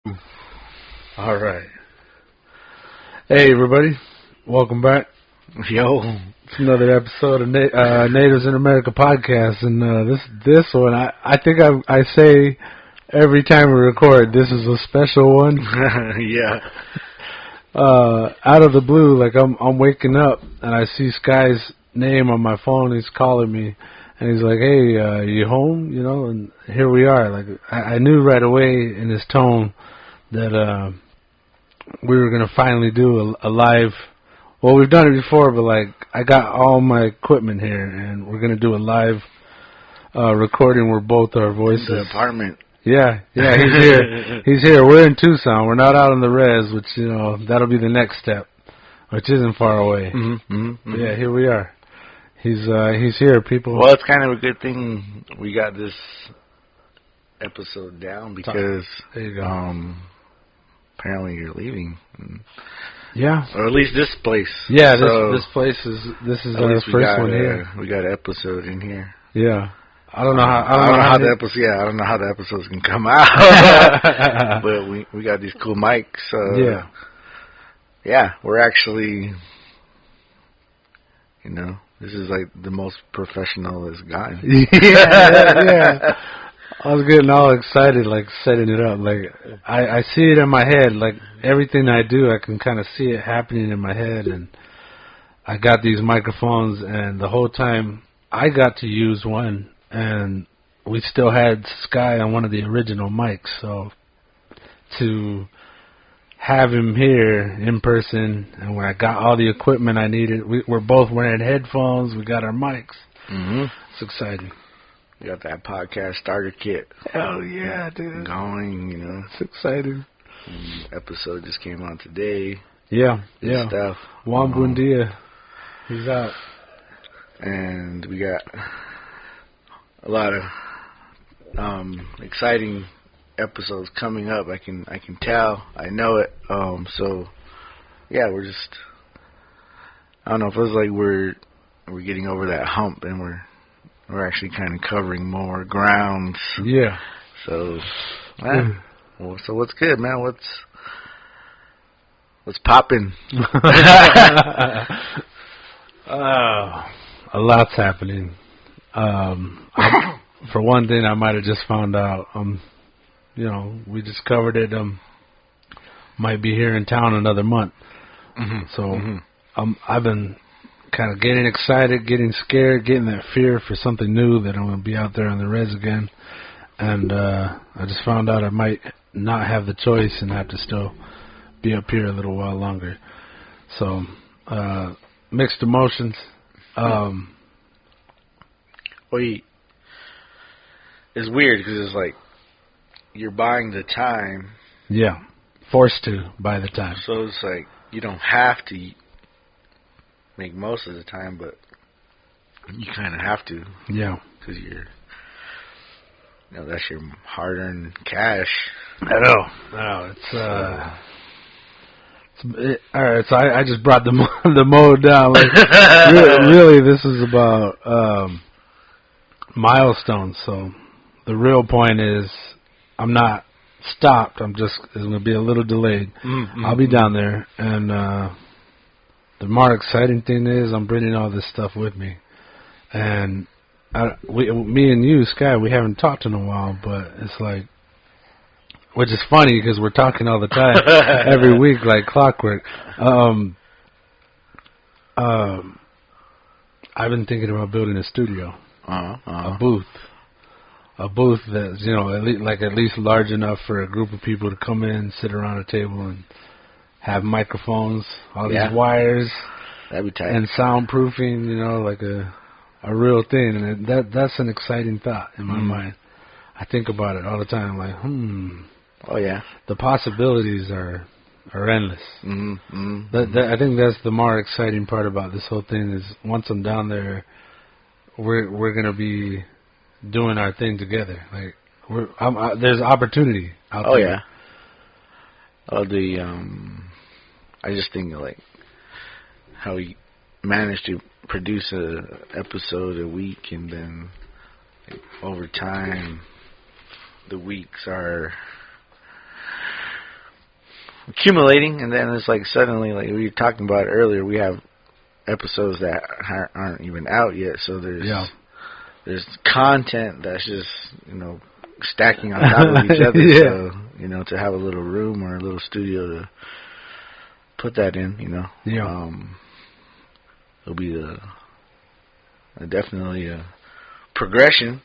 All right. Hey, everybody. Welcome back. Yo. It's another episode of Natives in America podcast. And this one, I think I say every time we record, this is a special one. Yeah. Out of the blue, like I'm waking up and I see Sky's name on my phone. He's calling me. And he's like, hey, you home? You know, and here we are. Like I knew right away in his tone that we were going to finally do a live. Well, we've done it before, but like I got all my equipment here, and we're going to do a live recording where both our voices. The apartment. Yeah, he's here. He's here. We're in Tucson. We're not out on the res, which, you know, that'll be the next step, which isn't far away. Mm-hmm. Yeah, here we are. He's here, people. Well, it's kind of a good thing we got this episode down because there you go. Apparently you're leaving. Yeah. Or at least this place. Yeah, so this place is our first one here. We got an episode in here. Yeah. I don't know how I don't know how the episodes can come out. But we got these cool mics. Yeah, we're actually, you know, this is like the most professional it's gotten. yeah. I was getting all excited, like, setting it up. Like, I see it in my head. Like, everything I do, I can kind of see it happening in my head. And I got these microphones, and the whole time I got to use one, and we still had Sky on one of the original mics. So to have him here in person, and when I got all the equipment I needed, we're both wearing headphones. We got our mics. Mm-hmm. It's exciting. You got that podcast starter kit. Hell yeah, dude. Going, you know. It's exciting. Episode just came out today. Yeah. Stuff. Juan Buendia. He's out. And we got a lot of exciting episodes coming up. I can tell. I know it. So yeah, we're just, I don't know, it feels like we're getting over that hump, and we're actually kind of covering more grounds. Yeah. So, well, so what's good, man? What's popping? A lot's happening. For one thing, I might have just found out. You know, we just covered it. Might be here in town another month. Mm-hmm. So, I've been kind of getting excited, getting scared, getting that fear for something new, that I'm going to be out there on the res again. And I just found out I might not have the choice and have to still be up here a little while longer. So, mixed emotions. Well, it's weird because it's like you're buying the time. Yeah, forced to buy the time. So it's like you don't have to make most of the time, but you kind of have to. Yeah. Because that's your hard-earned cash. I know. All right, so I just brought the mode down. Like, really, this is about milestones. So the real point is, I'm not stopped. It's going to be a little delayed. Mm-hmm. I'll be down there, and the more exciting thing is, I'm bringing all this stuff with me. And me and you, Sky, we haven't talked in a while, but it's like, which is funny because we're talking all the time, every week, like clockwork. I've been thinking about building a studio, a booth that's, you know, at least large enough for a group of people to come in, sit around a table, and have microphones, all these wires, that'd be tight, and soundproofing. You know, like a real thing, and that's an exciting thought in my mind. I think about it all the time, like, Oh yeah, the possibilities are endless. Mm-hmm. I think that's the more exciting part about this whole thing is once I'm down there, we're gonna be doing our thing together. Like there's opportunity out there. Oh yeah. I just think like how we managed to produce a episode a week, and then like, over time the weeks are accumulating, and then it's like suddenly, like we were talking about earlier, we have episodes that aren't even out yet. So there's content that's just stacking on top of each other. So to have a little room or a little studio to put that in, it'll be definitely a progression.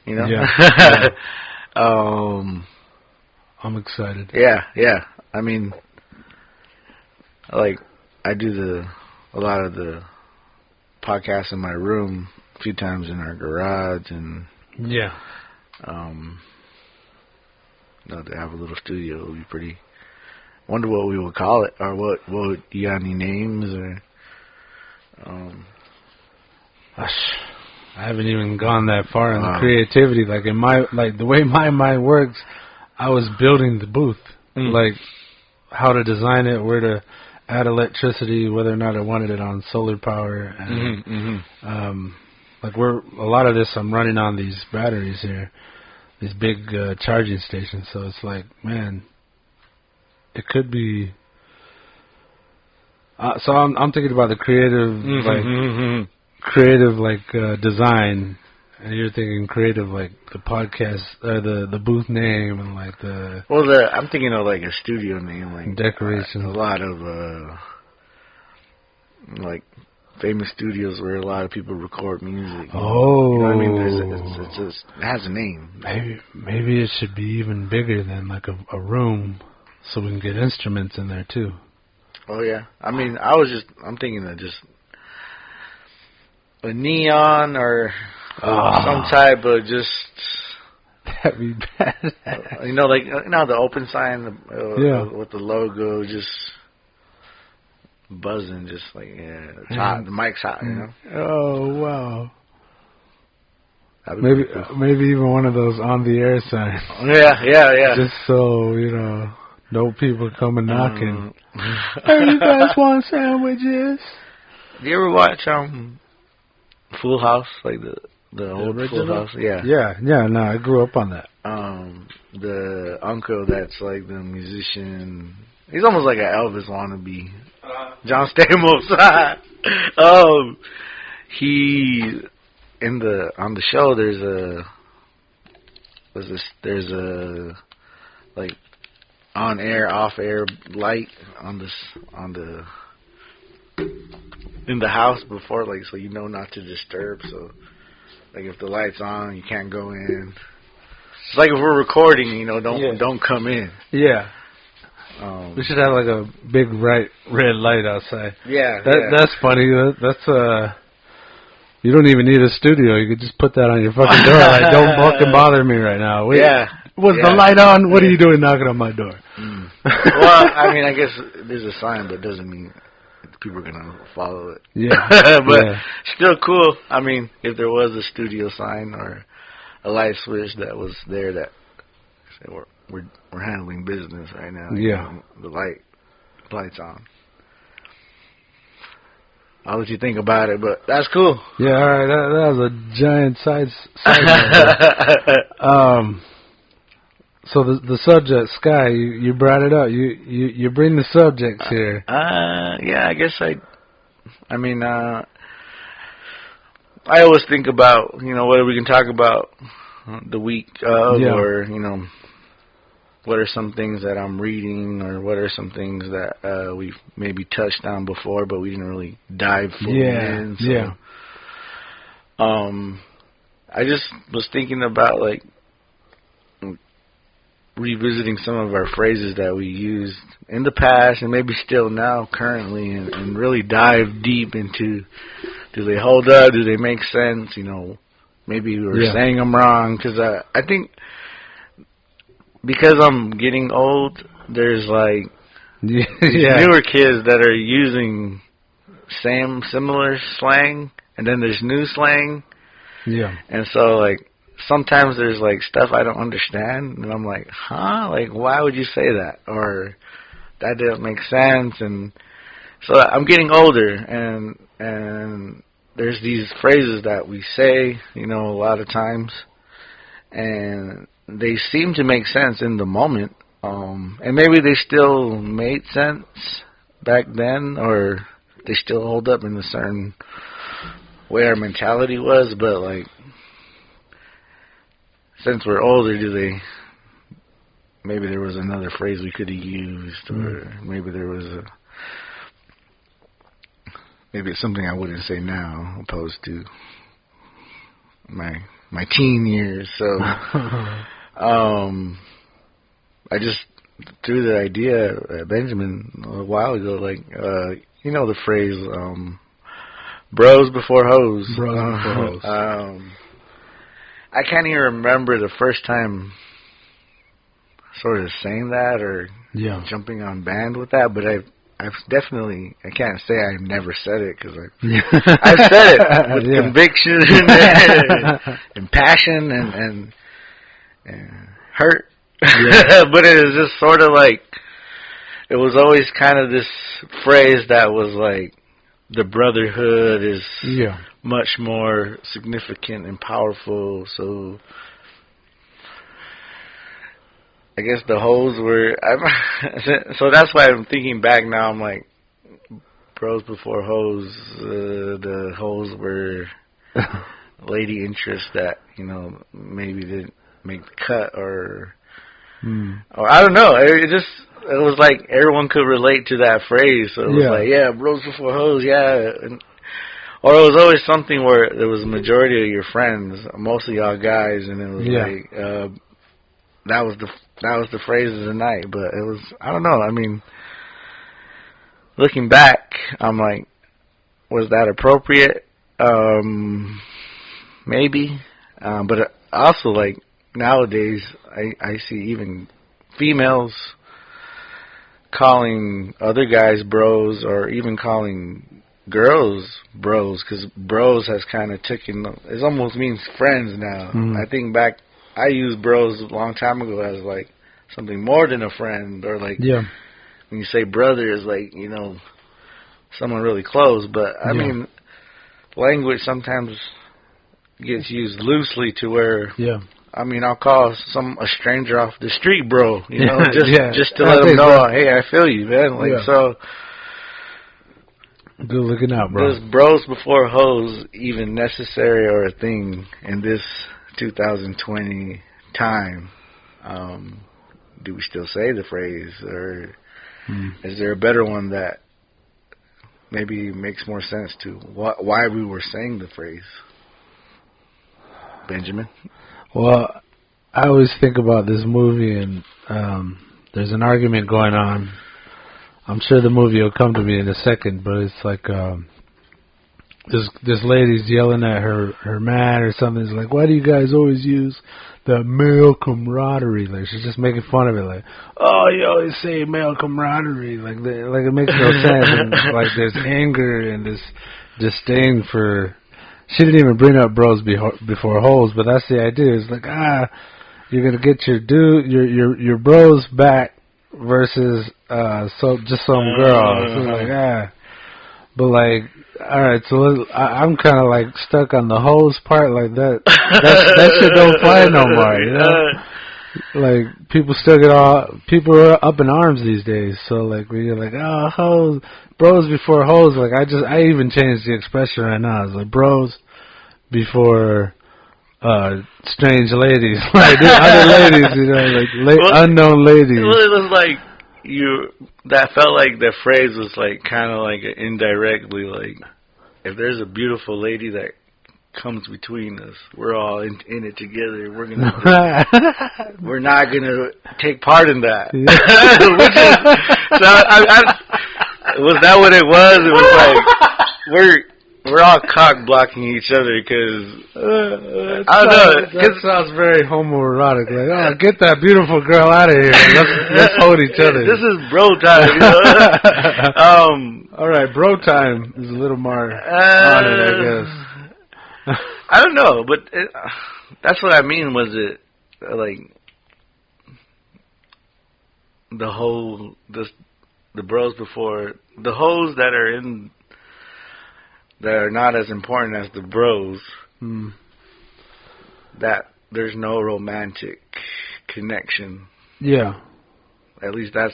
I'm excited. Yeah. I mean, I do a lot of the podcasts in my room, a few times in our garage, and to have a little studio would be pretty. Wonder what we would call it, or what you got any names or? I haven't even gone that far in the creativity. Like the way my mind works, I was building the booth, like how to design it, where to add electricity, whether or not I wanted it on solar power, and like a lot of this I'm running on these batteries here, these big charging stations. So it's like, man, it could be. So I'm thinking about the creative, design, and you're thinking creative, like the podcast, the booth name, and like the. Well, I'm thinking of like a studio name, like decoration. A lot of like famous studios where a lot of people record music. Oh, you know what I mean? It has a name. Maybe it should be even bigger than like a room, so we can get instruments in there too. Oh yeah, I mean, I'm thinking of just a neon or some type of just. That'd be bad. The open sign with the logo just buzzing, just like it's hot. The mic's hot, Oh wow. Maybe even one of those on the air signs. Yeah. Just so no people coming knocking. Hey, you guys want sandwiches? Do you ever watch Full House, like the old original? Full House? Yeah. No, I grew up on that. The uncle that's like the musician, he's almost like an Elvis wannabe. John Stamos. He on the show there's a like on air, off air light in the house before, like, so not to disturb. So like if the light's on, you can't go in. It's like if we're recording, don't come in. Yeah. We should have like a big bright red light outside. That's funny. That's you don't even need a studio. You could just put that on your fucking door. Like, don't fucking bother me right now. Wait, was the light on? What are you doing knocking on my door? Well, I mean, I guess there's a sign, but it doesn't mean people are gonna follow it. But still cool. I mean, if there was a studio sign or a light switch that was there that said we're handling business right now. The light's on. I'll let you think about it, but that's cool. Yeah, all right. That was a giant side So the subject, Sky, you brought it up. You bring the subjects here. Yeah, I guess I mean, I always think about, whether we can talk about the week of, or, what are some things that I'm reading, or what are some things that we've maybe touched on before, but we didn't really dive fully in. So, I just was thinking about, like, revisiting some of our phrases that we used in the past and maybe still now currently, and really dive deep into, do they hold up, do they make sense, maybe we were saying them wrong, because I think because I'm getting old, there's like these newer kids that are using similar slang, and then there's new slang, and so like sometimes there's like stuff I don't understand, and I'm like, like, why would you say that? Or that doesn't make sense. And so I'm getting older, and there's these phrases that we say, a lot of times, and they seem to make sense in the moment, And maybe they still made sense back then, or they still hold up in a certain way our mentality was, but like, since we're older, maybe there was another phrase we could have used, or maybe there was maybe it's something I wouldn't say now, opposed to my teen years. So, I just threw the idea at Benjamin a while ago, like, you know the phrase, bros before hoes. Bros before hoes. I can't even remember the first time sort of saying that or jumping on band with that, but I've definitely, I can't say I've never said it, because I've said it with conviction and passion and hurt. But it is just sort of like, it was always kind of this phrase that was like, the brotherhood is much more significant and powerful. So I guess the hoes were, so that's why I'm thinking back now, I'm like, bros before hoes, the hoes were lady interests that, you know, maybe didn't make the cut, or I don't know. It was like everyone could relate to that phrase. So it was like, bros before hoes, or it was always something where there was a majority of your friends, most of y'all guys, and it was like, that was the phrase of the night. But it was, I don't know. I mean, looking back, I'm like, was that appropriate? Maybe. But also, like, nowadays, I see even females calling other guys bros, or even calling girls bros, because bros has kind of taken, it almost means friends now. I think back, I used bros a long time ago as like something more than a friend, or like when you say brother, is like, you know, someone really close. But I mean, language sometimes gets used loosely to where I mean, I'll call a stranger off the street, bro. You know, just to let them know, hey, I feel you, man. Like, so. Good looking out, bro. Is bros before hoes even necessary or a thing in this 2020 time? Do we still say the phrase, or is there a better one that maybe makes more sense to why we were saying the phrase? Benjamin? Well, I always think about this movie, and there's an argument going on. I'm sure the movie will come to me in a second, but it's like this lady's yelling at her man or something. It's like, why do you guys always use the male camaraderie? Like, she's just making fun of it. Like, oh, you always say male camaraderie. Like it makes no sense. And like, there's anger and this disdain for. She didn't even bring up bros before hoes, but that's the idea. It's like, you're gonna get your bros back versus just some girl. So like, but like, all right. So I'm kind of like stuck on the hoes part. Like that shit don't fly no more. You know, like people are up in arms these days. So like, when you're like, oh, hoes. Bros before hoes, like I even changed the expression right now. It's like bros before strange ladies, like other ladies, you know, like unknown ladies. Well, it was like that felt like the phrase was like kind of like indirectly like, if there's a beautiful lady that comes between us, we're all in it together. We're not gonna take part in that. Was that what it was? It was like we're all cock blocking each other because I don't know. That sounds very homoerotic. Like, oh, get that beautiful girl out of here. Let's hold each other. This is bro time. You know? All right, bro time is a little more on it, I guess. I don't know, but that's what I mean. Was it like the bros before the hoes that are not as important as the bros, that there's no romantic connection. Yeah. At least that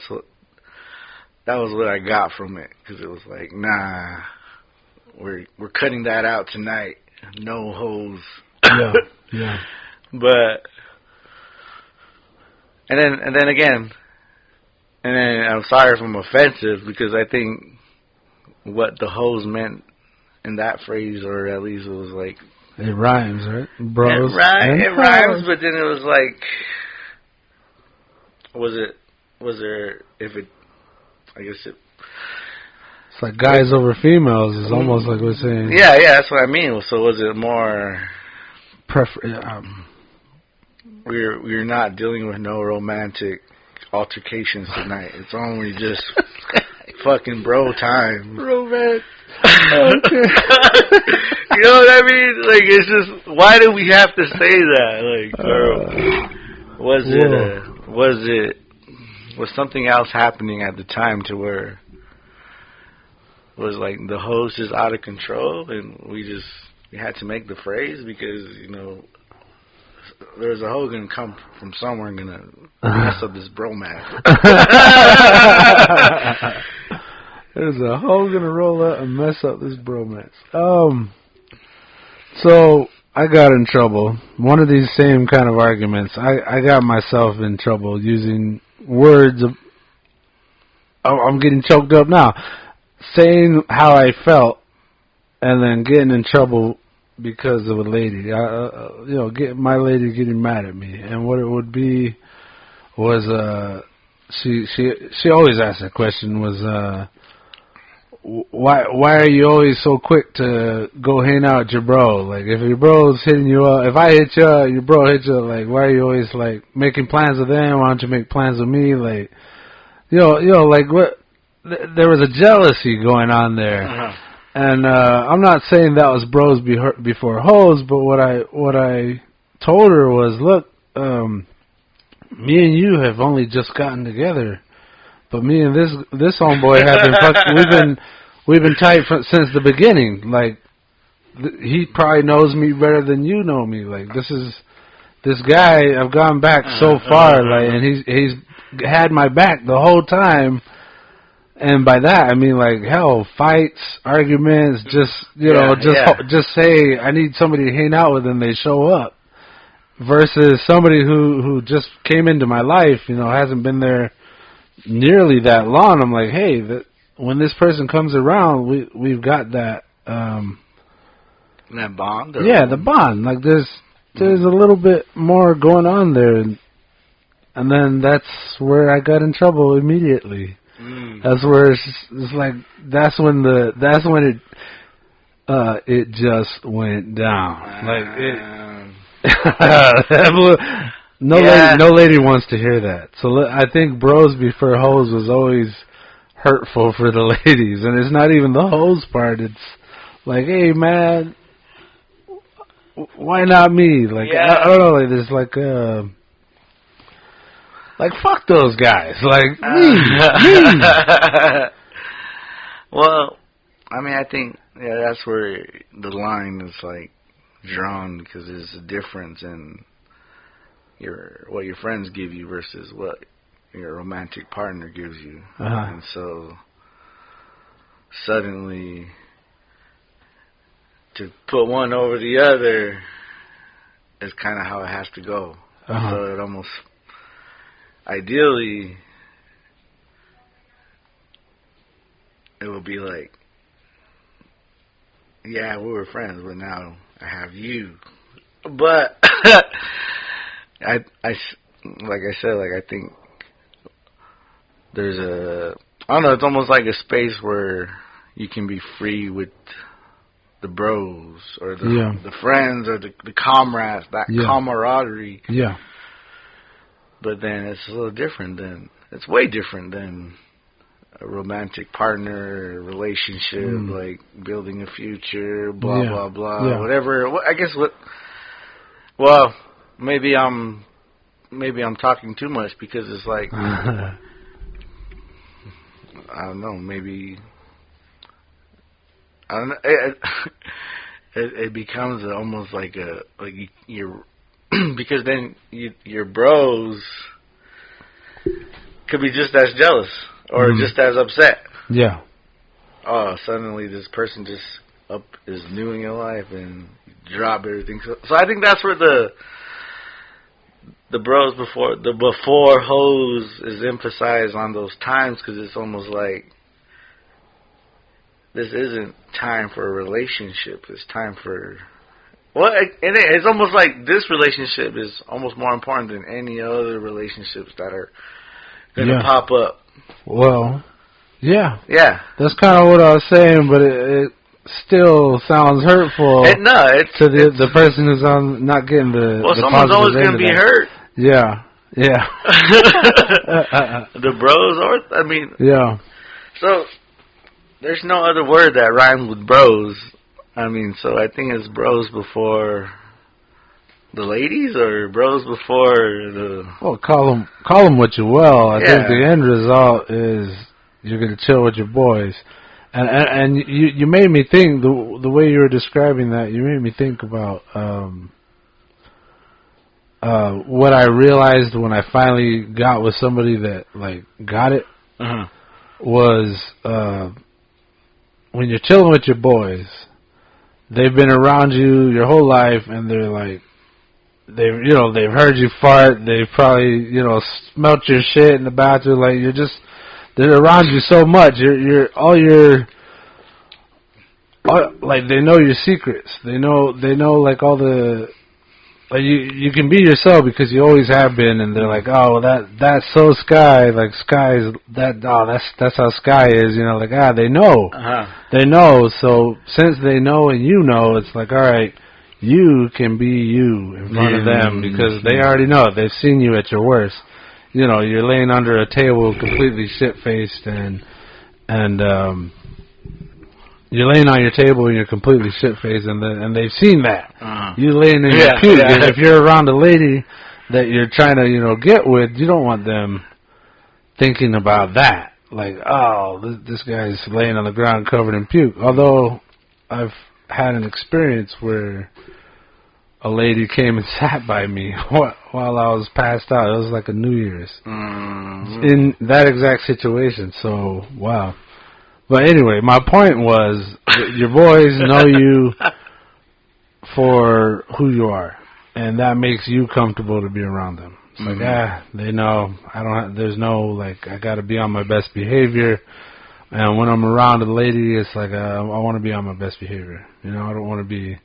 was what I got from it, because it was like, nah, we're cutting that out tonight. No hoes. Yeah, yeah. But and then again, and then I'm sorry if I'm offensive, because I think what the hoes meant in that phrase, or at least it was like, it rhymes, right? Bros. It rhymes, but then it was like, I guess it. It's like guys over females is almost like we're saying. Yeah, that's what I mean. So was it more? We're not dealing with no romantic altercations tonight. It's only just fucking bro time. Romance. Okay. You know what I mean? Like, it's just, why do we have to say that? Like, was something else happening at the time to where was like the host is out of control, and we had to make the phrase because, you know, there's a hoe gonna come from somewhere and gonna mess up this bromance. There's a hoe gonna roll out and mess up this bromance. So I got in trouble. One of these same kind of arguments. I got myself in trouble using words of. I'm getting choked up now. Saying how I felt, and then getting in trouble because of a lady. My lady getting mad at me, and what it would be was she always asked that question was why are you always so quick to go hang out with your bro? Like, if your bro's hitting you up, if I hit you up, your bro hits you up, like, why are you always like making plans with them? Why don't you make plans with me? Like, like what? There was a jealousy going on there. Uh-huh. And I'm not saying that was bros before hoes, but what I told her was, look, me and you have only just gotten together, but me and this homeboy have been we've been tight since the beginning. Like, he probably knows me better than you know me. Like, this guy, I've gone back so far, like, and he's had my back the whole time. And by that, I mean, like, hell, fights, arguments, just say, I need somebody to hang out with, and they show up. Versus somebody who just came into my life, hasn't been there nearly that long. I'm like, hey, when this person comes around, we've got that. That bond? Yeah, the bond. Like, there's a little bit more going on there. And then that's where I got in trouble immediately. That's where it's like that's when it just went down. No lady wants to hear that. So I think bros before hoes was always hurtful for the ladies, and it's not even the hoes part. It's like, hey man, why not me? Like, I don't know. Like, there's like, fuck those guys. Like, me. Well, I mean, I think, that's where the line is, like, drawn, because there's a difference in what your friends give you versus what your romantic partner gives you. Uh-huh. And so, suddenly, to put one over the other is kind of how it has to go. Uh-huh. So it almost... Ideally, it would be like, yeah, we were friends, but now I have you. But like I said, like, I think there's I don't know, it's almost like a space where you can be free with the bros or the friends or the comrades, that camaraderie. Yeah. But then it's a little different it's way different than a romantic partner, relationship, like building a future, blah, blah, blah, whatever. I guess well, maybe I'm talking too much, because it's like, I don't know, maybe, I don't know, it becomes almost like you're because then your bros could be just as jealous or just as upset. Yeah. Oh, suddenly this person just is new in your life and you drop everything. So I think that's where the bros before hoes is emphasized on those times, because it's almost like this isn't time for a relationship. It's time for it's almost like this relationship is almost more important than any other relationships that are gonna pop up. Well, yeah, that's kind of what I was saying, but it still sounds hurtful. To the person who's not getting the. Well, the someone's always gonna be hurt. Yeah. The bros, Yeah. So there's no other word that rhymes with bros. So I think it's bros before the ladies, or bros before the... Well, call them what you will. I think the end result is you're going to chill with your boys. And you made me think, the way you were describing that, you made me think about what I realized when I finally got with somebody that, like, got it, was when you're chilling with your boys, they've been around you your whole life, and they're like, they've heard you fart, they've probably, smelt your shit in the bathroom, like, they're around you so much, like, they know your secrets, they know, like, all the, like, you can be yourself because you always have been, and they're like, oh, that's so Sky, like, Sky's, that's how Sky is, like, they know. They know, so since they know and it's like, alright, you can be you in front of them, because they already know it. They've seen you at your worst. You're laying under a table completely shit-faced, and you're laying on your table and you're completely shit-faced, and they've seen that. You laying in your puke. And if you're around a lady that you're trying to, get with, you don't want them thinking about that. Like, oh, this guy's laying on the ground covered in puke. Although I've had an experience where a lady came and sat by me while I was passed out. It was like a New Year's. In that exact situation. So, wow. But anyway, my point was, your boys know you for who you are, and that makes you comfortable to be around them. It's like, they know, there's no, like, I gotta be on my best behavior, and when I'm around a lady, it's like, I want to be on my best behavior. I don't want to be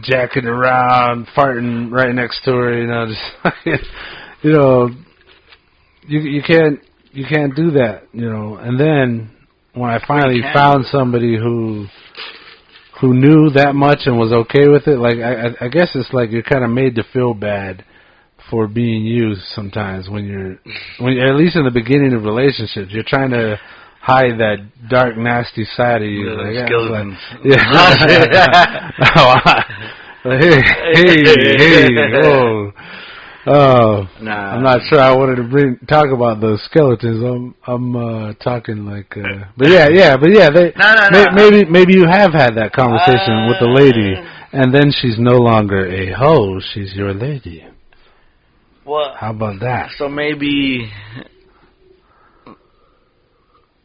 jacking around, farting right next to her, just, you can't do that, And then when I finally found somebody who knew that much and was okay with it, like, I guess it's like you're kind of made to feel bad for being you sometimes when at least in the beginning of relationships, you're trying to hide that dark, nasty side of you. Hey, whoa. I'm not sure I wanted to talk about those skeletons. I'm talking like, but yeah. Maybe you have had that conversation with the lady, and then she's no longer a hoe; she's your lady. Well, how about that? So maybe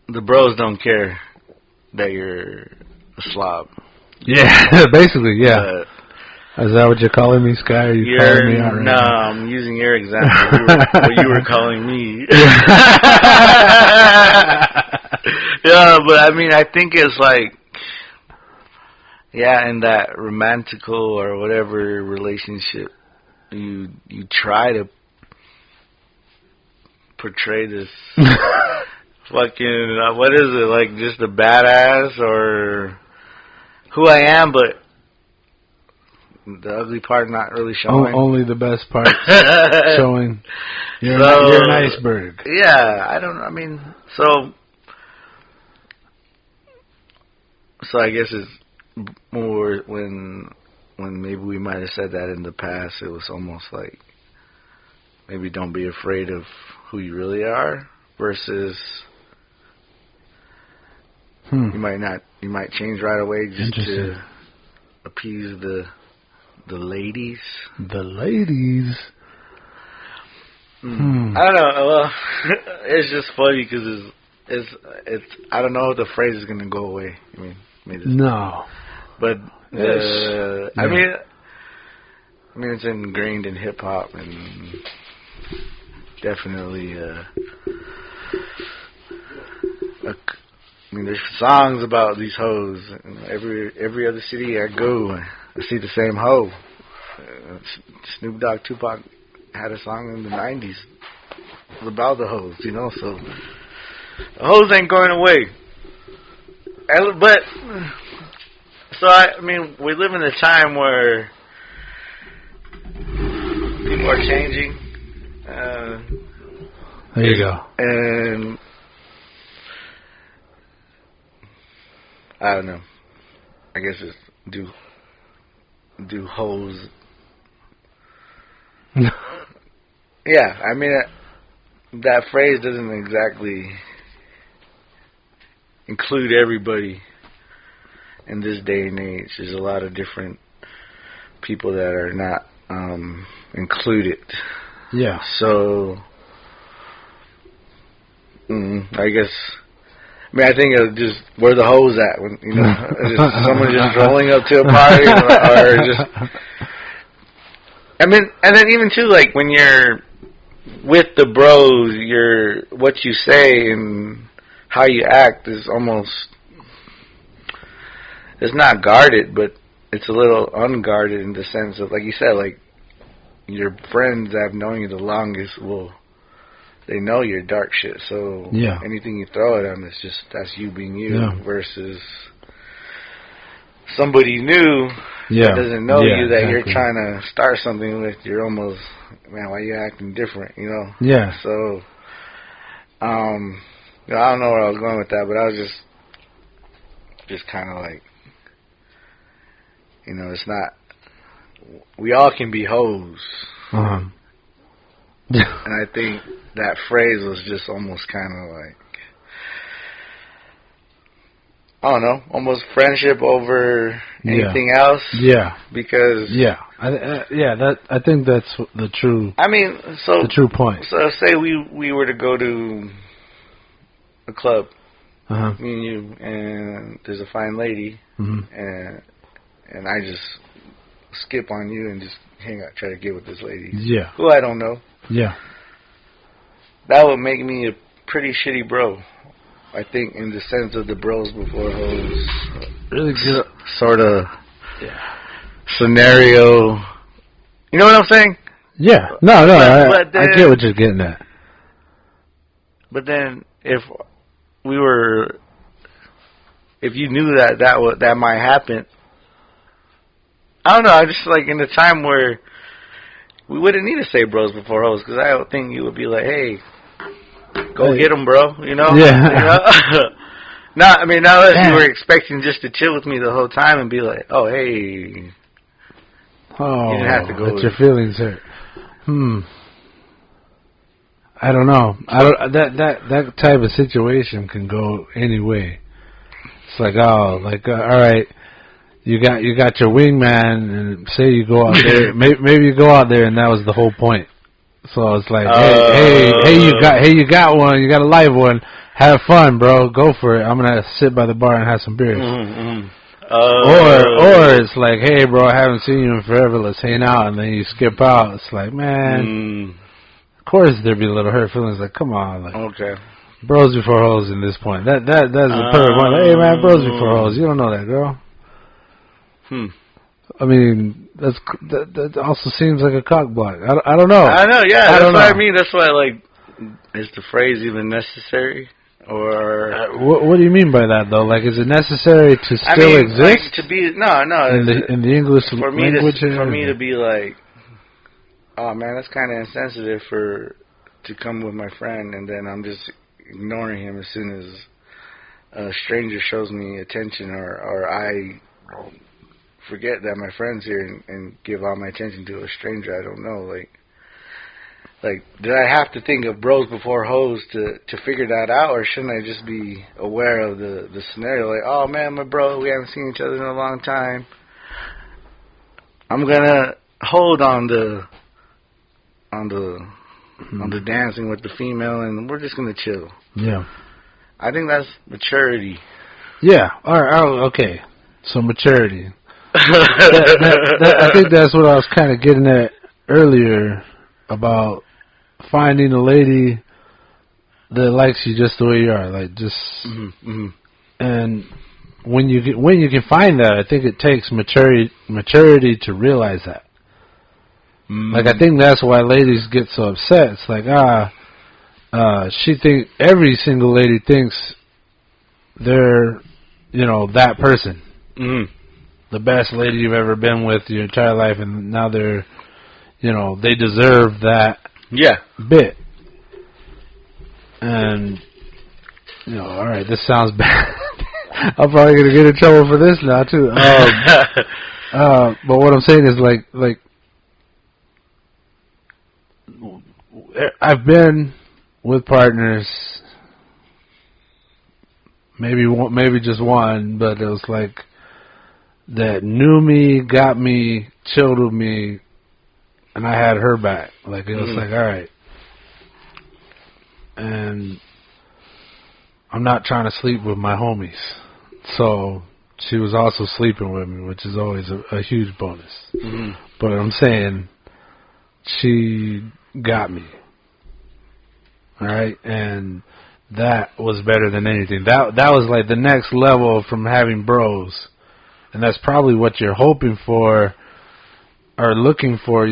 the bros don't care that you're a slob. Yeah, basically, yeah. Is that what you're calling me, Sky? Are you calling me out right now? No, I'm using your example. What you were calling me. Yeah, but I think it's like, in that romantical or whatever relationship, you try to portray this fucking, what is it, like just a badass or who I am, but the ugly part not really showing. Only the best part showing. You're an iceberg. Yeah, I don't know. So I guess it's more when maybe we might have said that in the past, it was almost like maybe don't be afraid of who you really are versus you might change right away just to appease the ladies. The ladies. I don't know. Well, it's just funny because it's I don't know if the phrase is gonna go away. I mean no, but yeah. I mean it's ingrained in hip hop and definitely. I mean, there's songs about these hoes. Every other city I go, I see the same hoe. Snoop Dogg, Tupac had a song in the 90s about the hoes, you know, so the hoes ain't going away. But, so I mean, we live in a time where people are changing. There you go. And I don't know. I guess it's do hoes. Yeah, I mean that phrase doesn't exactly include everybody in this day and age. There's a lot of different people that are not included. Yeah. So I guess. I mean, I think it just where the hoes at when just someone just rolling up to a party or just. I mean, and then even too, like when you're with the bros, what you say and how you act is almost. It's not guarded, but it's a little unguarded in the sense of, like you said, like your friends that have known you the longest they know your dark shit, so anything you throw at them is just that's you being you versus somebody new that doesn't know you that you're trying to start something with. You're almost, man, why you acting different, you know? Yeah. So, I don't know where I was going with that, but I was just kind of like, it's not. We all can be hoes. And I think that phrase was just almost kind of like, I don't know, almost friendship over anything else. Yeah. Because I think that's the true. I mean, so the true point. So say we were to go to a club, me and you, and there's a fine lady, and I just skip on you and just hang out, try to get with this lady. Yeah. Who I don't know. Yeah. That would make me a pretty shitty bro. I think in the sense of the bros before hoes. Really good. Sort of scenario. You know what I'm saying? Yeah. No, I get what you're getting at. But then if you knew that might happen, I don't know, I just like in the time where we wouldn't need to say bros before hoes, because I don't think you would be like, hey, go get them, bro, you know? Yeah. You know? Not unless you were expecting just to chill with me the whole time and be like, oh, hey. Oh, you didn't have to go. Let your feelings hurt. I don't know. That type of situation can go any way. It's like, all right. You got your wingman, and say you go out there. Maybe you go out there, and that was the whole point. So it's like, hey, you got one. You got a live one. Have fun, bro. Go for it. I'm gonna sit by the bar and have some beers. Or it's like, hey, bro, I haven't seen you in forever. Let's hang out, and then you skip out. It's like, man, of course there'd be a little hurt feelings. Like, come on, like, okay. Bros before hoes in this point. That's the perfect one. Like, hey, man, bros before hoes. You don't know that, girl. I mean, that also seems like a cock block. I don't know. I know, yeah. That's what I mean. That's why, like, is the phrase even necessary? Or what do you mean by that, though? Like, is it necessary to still exist? Like, to be in the English language. For me to be like, oh man, that's kind of insensitive to come with my friend, and then I'm just ignoring him as soon as a stranger shows me attention, or I forget that my friend's here and give all my attention to a stranger I don't know. Like, did I have to think of bros before hoes to figure that out, or shouldn't I just be aware of the scenario? Like, oh man, my bro, we haven't seen each other in a long time. I'm gonna hold on the on the dancing with the female, and we're just gonna chill. Yeah. I think that's maturity. Yeah. All right. Okay. So maturity. I think that's what I was kind of getting at earlier about finding a lady that likes you just the way you are, like just. Mm-hmm. And when you can find that, I think it takes maturity to realize that. Like, I think that's why ladies get so upset. It's like, every single lady thinks they're, that person. Mm-hmm. The best lady you've ever been with your entire life, and now they're, they deserve that bit. And, all right, this sounds bad. I'm probably going to get in trouble for this now, too. But what I'm saying is, like, I've been with partners, maybe just one, but it was like that knew me, got me, chilled with me, and I had her back. Like, it was like, all right. And I'm not trying to sleep with my homies. So she was also sleeping with me, which is always a huge bonus. Mm-hmm. But I'm saying she got me. All right? And that was better than anything. That was like the next level from having bros. And that's probably what you're hoping for or looking for,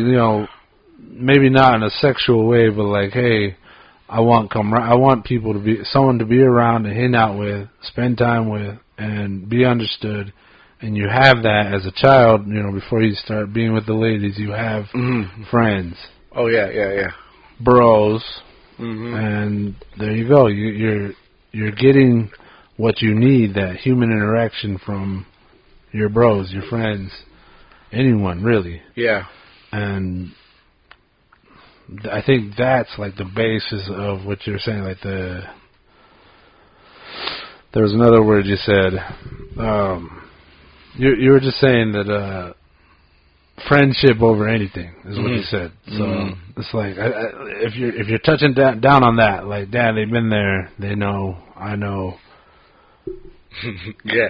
maybe not in a sexual way, but like, hey, I want people to be someone to be around and hang out with, spend time with, and be understood. And you have that as a child, before you start being with the ladies, you have friends. Oh yeah. Bros, and there you go. You're getting what you need, that human interaction from your bros, your friends, anyone really. Yeah. And I think that's like the basis of what you're saying. Like there was another word you said. You were just saying that friendship over anything is what you said. So it's like if you're touching down on that, like, Dad, they've been there, they know, I know. Yeah.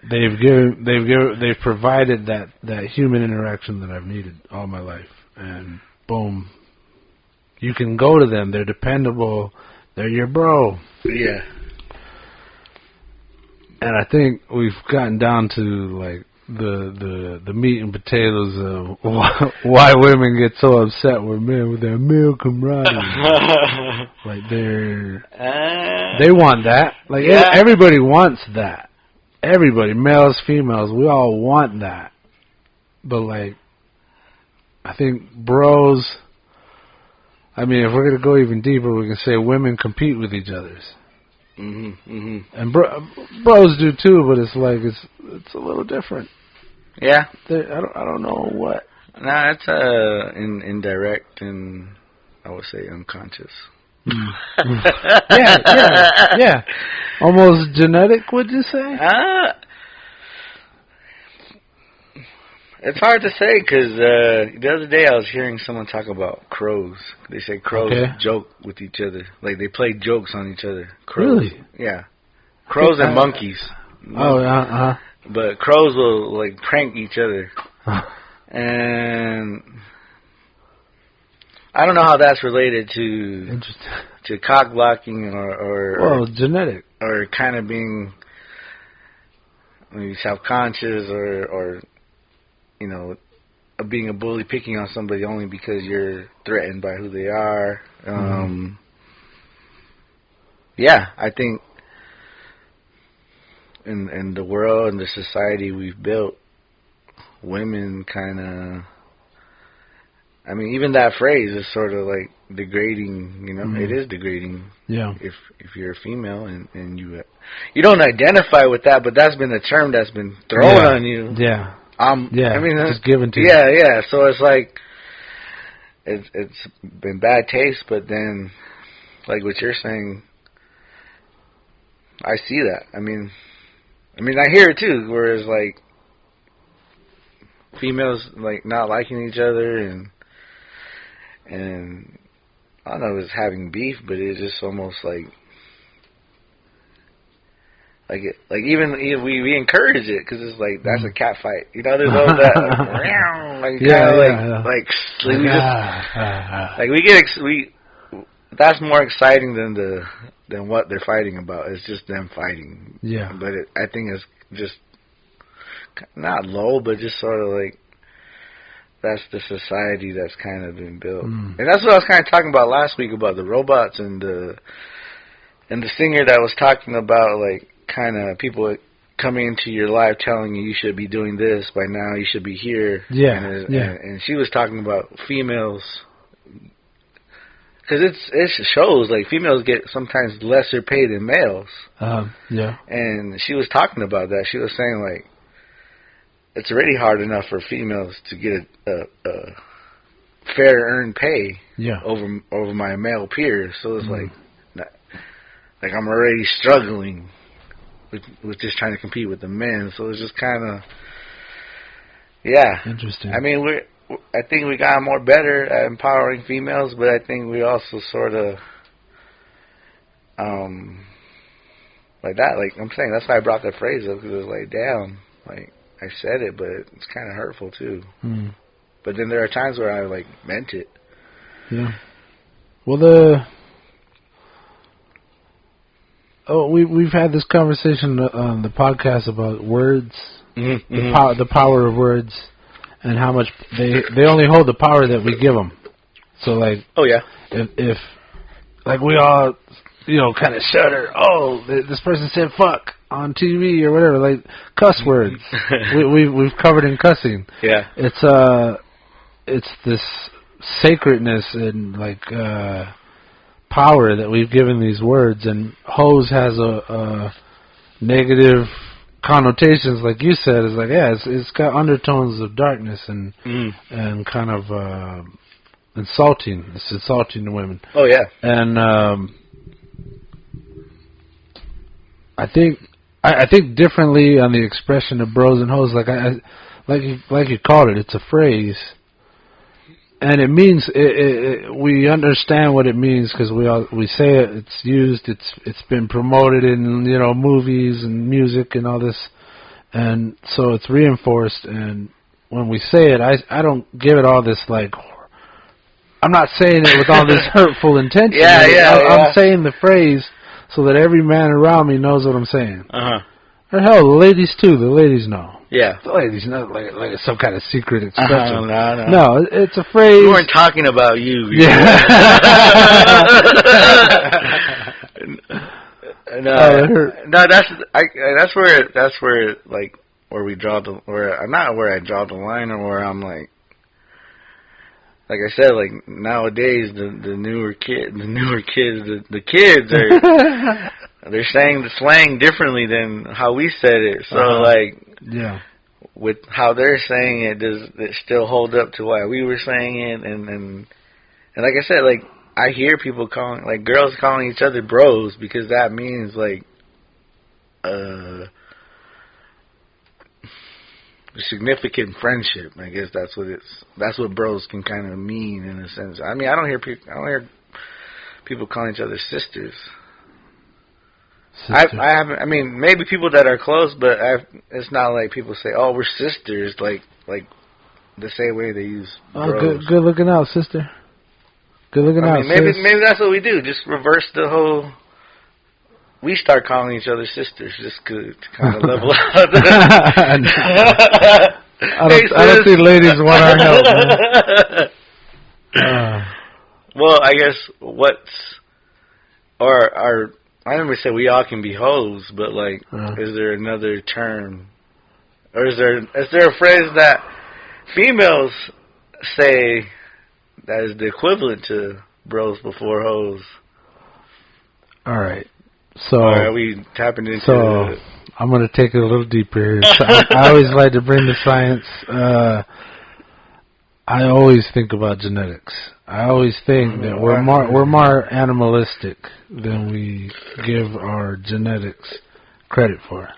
They've provided that human interaction that I've needed all my life, and boom. You can go to them. They're dependable. They're your bro. Yeah. And I think we've gotten down to like the meat and potatoes of why women get so upset with men with their male camaraderie. Like they want that. Like everybody wants that. Everybody, males, females, we all want that. But like, I think bros. I mean, if we're going to go even deeper, we can say women compete with each other. And bros do too, but it's like it's a little different. Yeah. I don't know what. Nah, it's indirect and I would say unconscious. Yeah. Almost genetic, would you say? It's hard to say because the other day I was hearing someone talk about crows. They say crows joke with each other. Like, they play jokes on each other. Crows. Really? Yeah. Crows and monkeys. Oh, But crows will, like, prank each other. And I don't know how that's related to cock blocking or genetic. Or kind of being maybe self-conscious or being a bully, picking on somebody only because you're threatened by who they are. Yeah, I think in the world and the society we've built, women kind of, I mean, even that phrase is sort of like degrading, it is degrading. Yeah. If you're a female and you don't identify with that, but that's been the term that's been thrown on you. Yeah. I mean, just given to you. Yeah. So it's like it's been bad taste, but then, like what you're saying, I see that. I mean, I hear it too. Whereas like females like not liking each other, and I don't know if it's having beef, but it's just almost like even we encourage it because it's like that's a cat fight. You know, there's all that like we that's more exciting than what they're fighting about. It's just them fighting. Yeah. But I think it's just not low, but just sort of like that's the society that's kind of been built. And that's what I was kind of talking about last week about the robots and the singer that was talking about like kind of people coming into your life telling you should be doing this by now, you should be here. Yeah. And she was talking about females. Because it shows, like, females get sometimes lesser paid than males. Yeah. And she was talking about that. She was saying, like, it's already hard enough for females to get a fair earned pay over my male peers. So it's like I'm already struggling with just trying to compete with the men. So it's just kind of, Interesting. I mean, I think we got more better at empowering females, but I think we also sort of, like that, like I'm saying, that's why I brought that phrase up, because it was like, damn, like, I said it, but it's kind of hurtful too. But then there are times where I, like, meant it. Yeah. Well, we've had this conversation on the podcast about words, the power of words. And how much they only hold the power that we give them. So like, if like we all, kind of shudder. Oh, this person said fuck on TV or whatever, like cuss words. we've covered in cussing. Yeah, it's this sacredness and like power that we've given these words. And hose has a negative connotations, like you said, is like it's got undertones of darkness and kind of insulting. It's insulting to women. Oh yeah, and I think differently on the expression of bros and hoes. Like you called it, it's a phrase, and it means we understand what it means because we say it. It's used. It's been promoted in movies and music and all this, and so it's reinforced. And when we say it, I don't give it all this like. I'm not saying it with all this hurtful intention. I'm saying the phrase so that every man around me knows what I'm saying. Or hell, the ladies too. The ladies know. Yeah, the ladies know, like it's some kind of secret expression. No, it's a phrase. We weren't talking about you. That's where like where we draw the where I draw the line, or where I'm like I said, like nowadays the newer kids, the kids are. They're saying the slang differently than how we said it. So, with how they're saying it, does it still hold up to why we were saying it? And like I said, like, I hear people calling, like, girls calling each other bros because that means, like, significant friendship. I guess that's what bros can kind of mean in a sense. I mean, I don't hear people calling each other sisters. I haven't. I mean, maybe people that are close, but it's not like people say, "Oh, we're sisters," like the same way they use. Bros. Good looking out, sister. Good looking out. Maybe that's what we do. Just reverse the whole. We start calling each other sisters just to kind of level out. I don't think ladies want our help. Well, I guess I never said we all can be hoes, but like, is there another term, or is there a phrase that females say that is the equivalent to bros before hoes? All right, so are we tapping into? So I'm going to take it a little deeper here. So I always like to bring the science. I always think about genetics. I always think that we're more animalistic than we give our genetics credit for.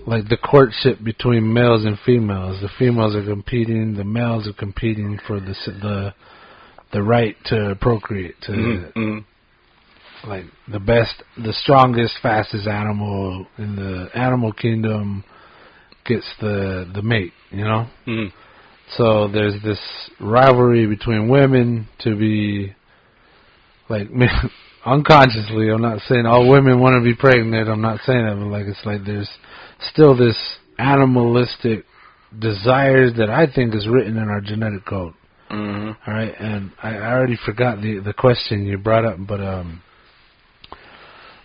Like the courtship between males and females. The females are competing. The males are competing for the the right to procreate, to like the strongest, fastest animal in the animal kingdom gets the mate, you know? So there's this rivalry between women to be, like, unconsciously, I'm not saying all women want to be pregnant, I'm not saying that, but like it's like there's still this animalistic desires that I think is written in our genetic code. All right, and I already forgot the question you brought up, but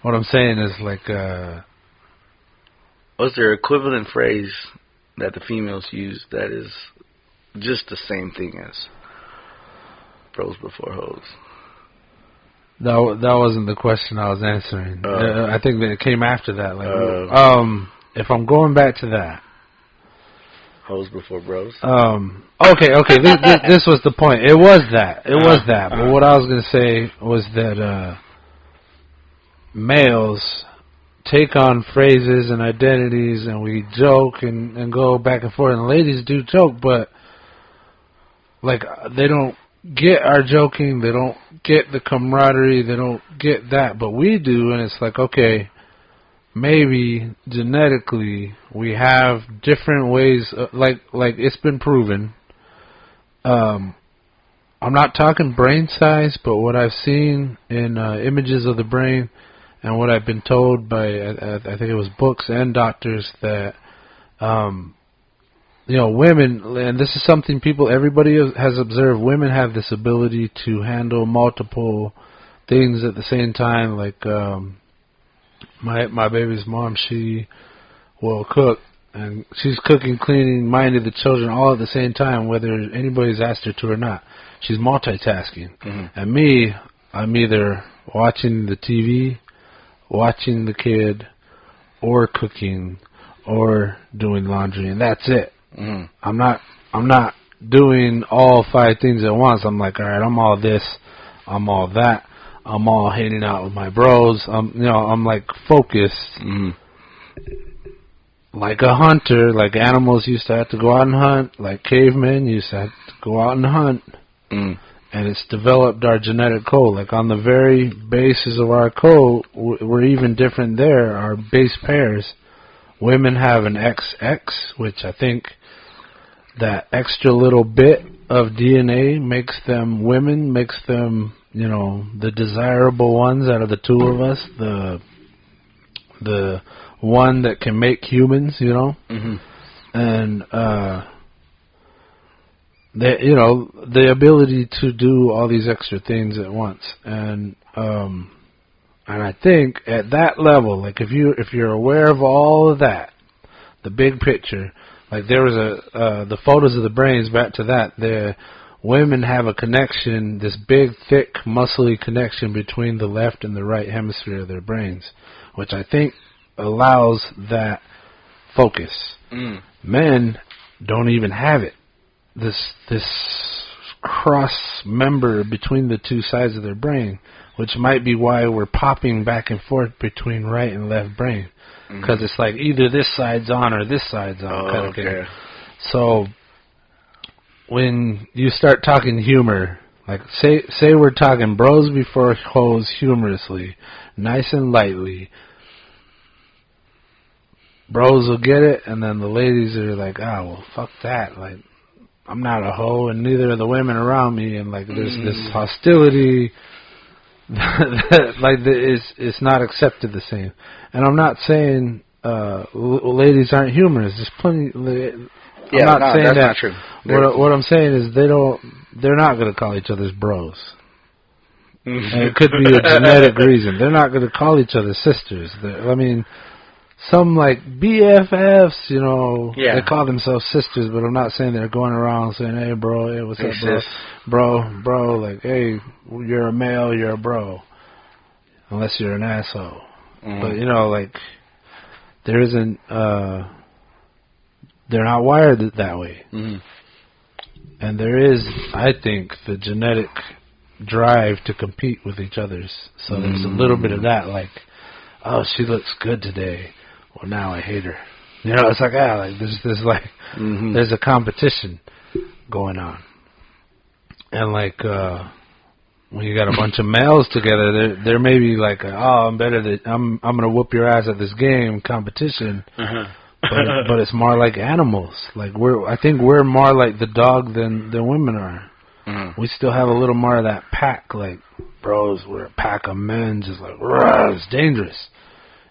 what I'm saying is like, what's their equivalent phrase that the females use that is just the same thing as bros before hoes? That wasn't the question I was answering. I think that it came after that. Like, if I'm going back to that, hoes before bros. Okay. This was the point. It was that. But what I was going to say was that males take on phrases and identities, and we joke and go back and forth. And ladies do joke, but like they don't get our joking. They don't get the camaraderie. They don't get that, but we do. And it's like, okay, maybe genetically we have different ways. Like it's been proven. I'm not talking brain size, but what I've seen in images of the brain, and what I've been told by I think it was books and doctors, that women, and this is something everybody has observed, women have this ability to handle multiple things at the same time. Like my baby's mom, she will cook, and she's cooking, cleaning, minding the children all at the same time, whether anybody's asked her to or not. She's multitasking. And me, I'm either watching the TV, watching the kid, or cooking, or doing laundry, and that's it. I'm not doing all 5 things at once. I'm like, all right, I'm all this, I'm all that, I'm all hanging out with my bros. I'm like focused, like a hunter. Like animals used to have to go out and hunt. Like cavemen used to have to go out and hunt. And it's developed our genetic code. Like on the very basis of our code, we're even different there. Our base pairs, women have an XX, which I think that extra little bit of DNA makes them women, makes them, the desirable ones out of the two of us, the one that can make humans, and the ability to do all these extra things at once. And I think at that level, like if you're aware of all of that, the big picture, like there was the photos of the brains, back to that, the women have a connection, this big, thick, muscly connection between the left and the right hemisphere of their brains, which I think allows that focus. Men don't even have it. This cross member between the two sides of their brain, which might be why we're popping back and forth between right and left brain, because it's like either this side's on or this side's on. Okay. So when you start talking humor, like say we're talking bros before hoes humorously, nice and lightly, bros will get it, and then the ladies are like, well, fuck that, like, I'm not a hoe, and neither are the women around me, and like there's this hostility that like it's not accepted the same. And I'm not saying ladies aren't humorous. There's plenty. I'm not saying that. Not true. What I'm saying is they're not going to call each other's bros. And it could be a genetic reason. They're not going to call each other sisters. Some like BFFs, they call themselves sisters, but I'm not saying they're going around saying, hey, bro, hey, what's up, bro? Bro, like, hey, you're a male, you're a bro. Unless you're an asshole. But, like, there isn't, they're not wired that way. And there is, I think, the genetic drive to compete with each other's. So there's a little bit of that, like, oh, she looks good today. Well, now I hate her. It's like, there's like, there's a competition going on. And like, when you got a bunch of males together, there may be like, I'm better than I'm gonna whoop your ass at this game competition. But it's more like animals. Like I think we're more like the dog than women are. We still have a little more of that pack, like, bros, we're a pack of men, just like, it's dangerous.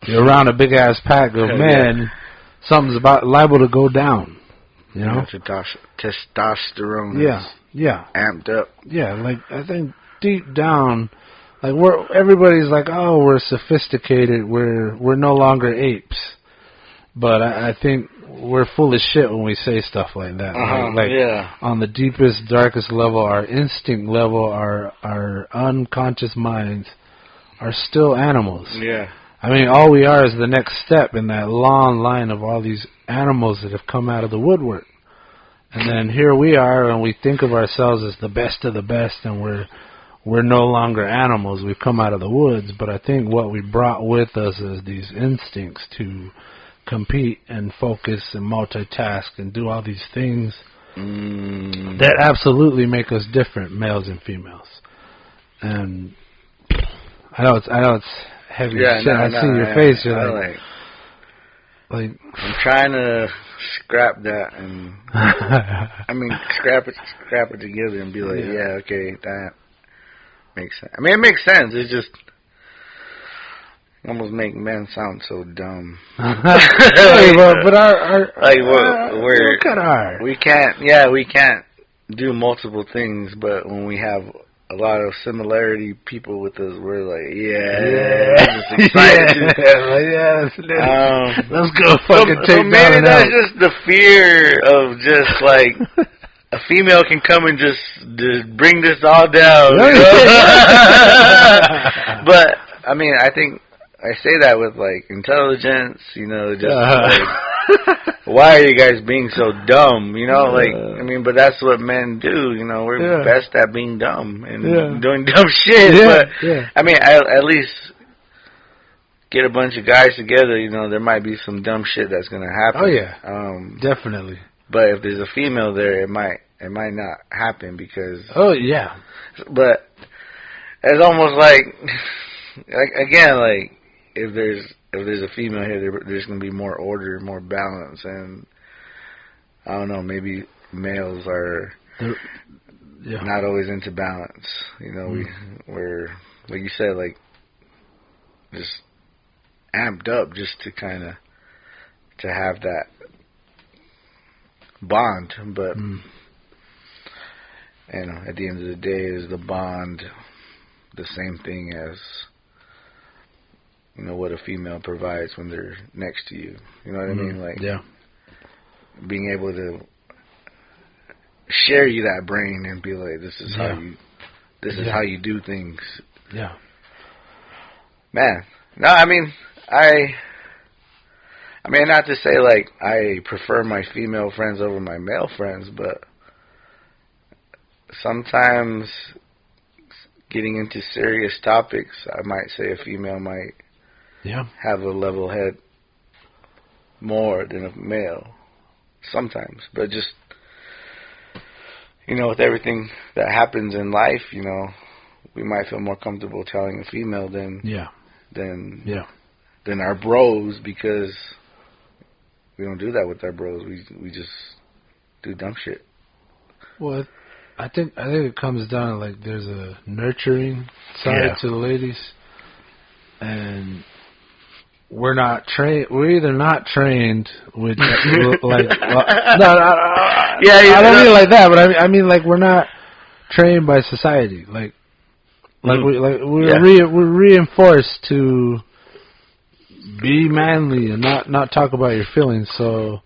You're around a big ass pack of men, something's about liable to go down. You know? Testosterone is amped up. Yeah, like, I think deep down, like, everybody's like, oh, we're sophisticated, we're no longer apes. But I think we're full of shit when we say stuff like that. On the deepest, darkest level, our instinct level, our unconscious minds are still animals. Yeah. I mean, all we are is the next step in that long line of all these animals that have come out of the woodwork. And then here we are, and we think of ourselves as the best of the best, and we're no longer animals. We've come out of the woods. But I think what we brought with us is these instincts to compete and focus and multitask and do all these things that absolutely make us different, males and females. And I know it's heavy shit. I see your face. You're like I'm trying to scrap that and I mean scrap it together and be like, yeah, okay, that makes sense. I mean, it makes sense. It's just almost make men sound so dumb. but our we're kind of hard. We can't do multiple things, but when we have a lot of similarity people with us, we're like, just excited. Let's go fucking take down. Maybe that's just the fear of just like a female can come and just bring this all down. You know? But I mean, I think I say that with like intelligence, you know, just like, why are you guys being so dumb? You know, like, I mean, but that's what men do, you know, we're best at being dumb and doing dumb shit. But I mean, at least get a bunch of guys together, you know, there might be some dumb shit that's gonna happen. Oh yeah, definitely. But if there's a female there, it might not happen because. Oh yeah. But it's almost like again, like. If there's a female here, there's going to be more order, more balance, and I don't know, maybe males are not always into balance. You know, we're like you said, like just amped up just to kind of to have that bond. But you know, at the end of the day, is the bond the same thing as, you know, what a female provides when they're next to you. You know what I mean? Like, being able to share you that brain and be like, this is how you do things. Yeah. Man. No, I mean, not to say like I prefer my female friends over my male friends, but sometimes getting into serious topics, I might say a female might have a level head more than a male sometimes. But just, you know, with everything that happens in life, you know, we might feel more comfortable telling a female than our bros, because we don't do that with our bros. We just do dumb shit. Well, I think it comes down to, like, there's a nurturing side to the ladies, and we're not trained. We're either not trained with like I don't mean like that, but I mean like we're not trained by society. We're reinforced to be manly and not talk about your feelings. So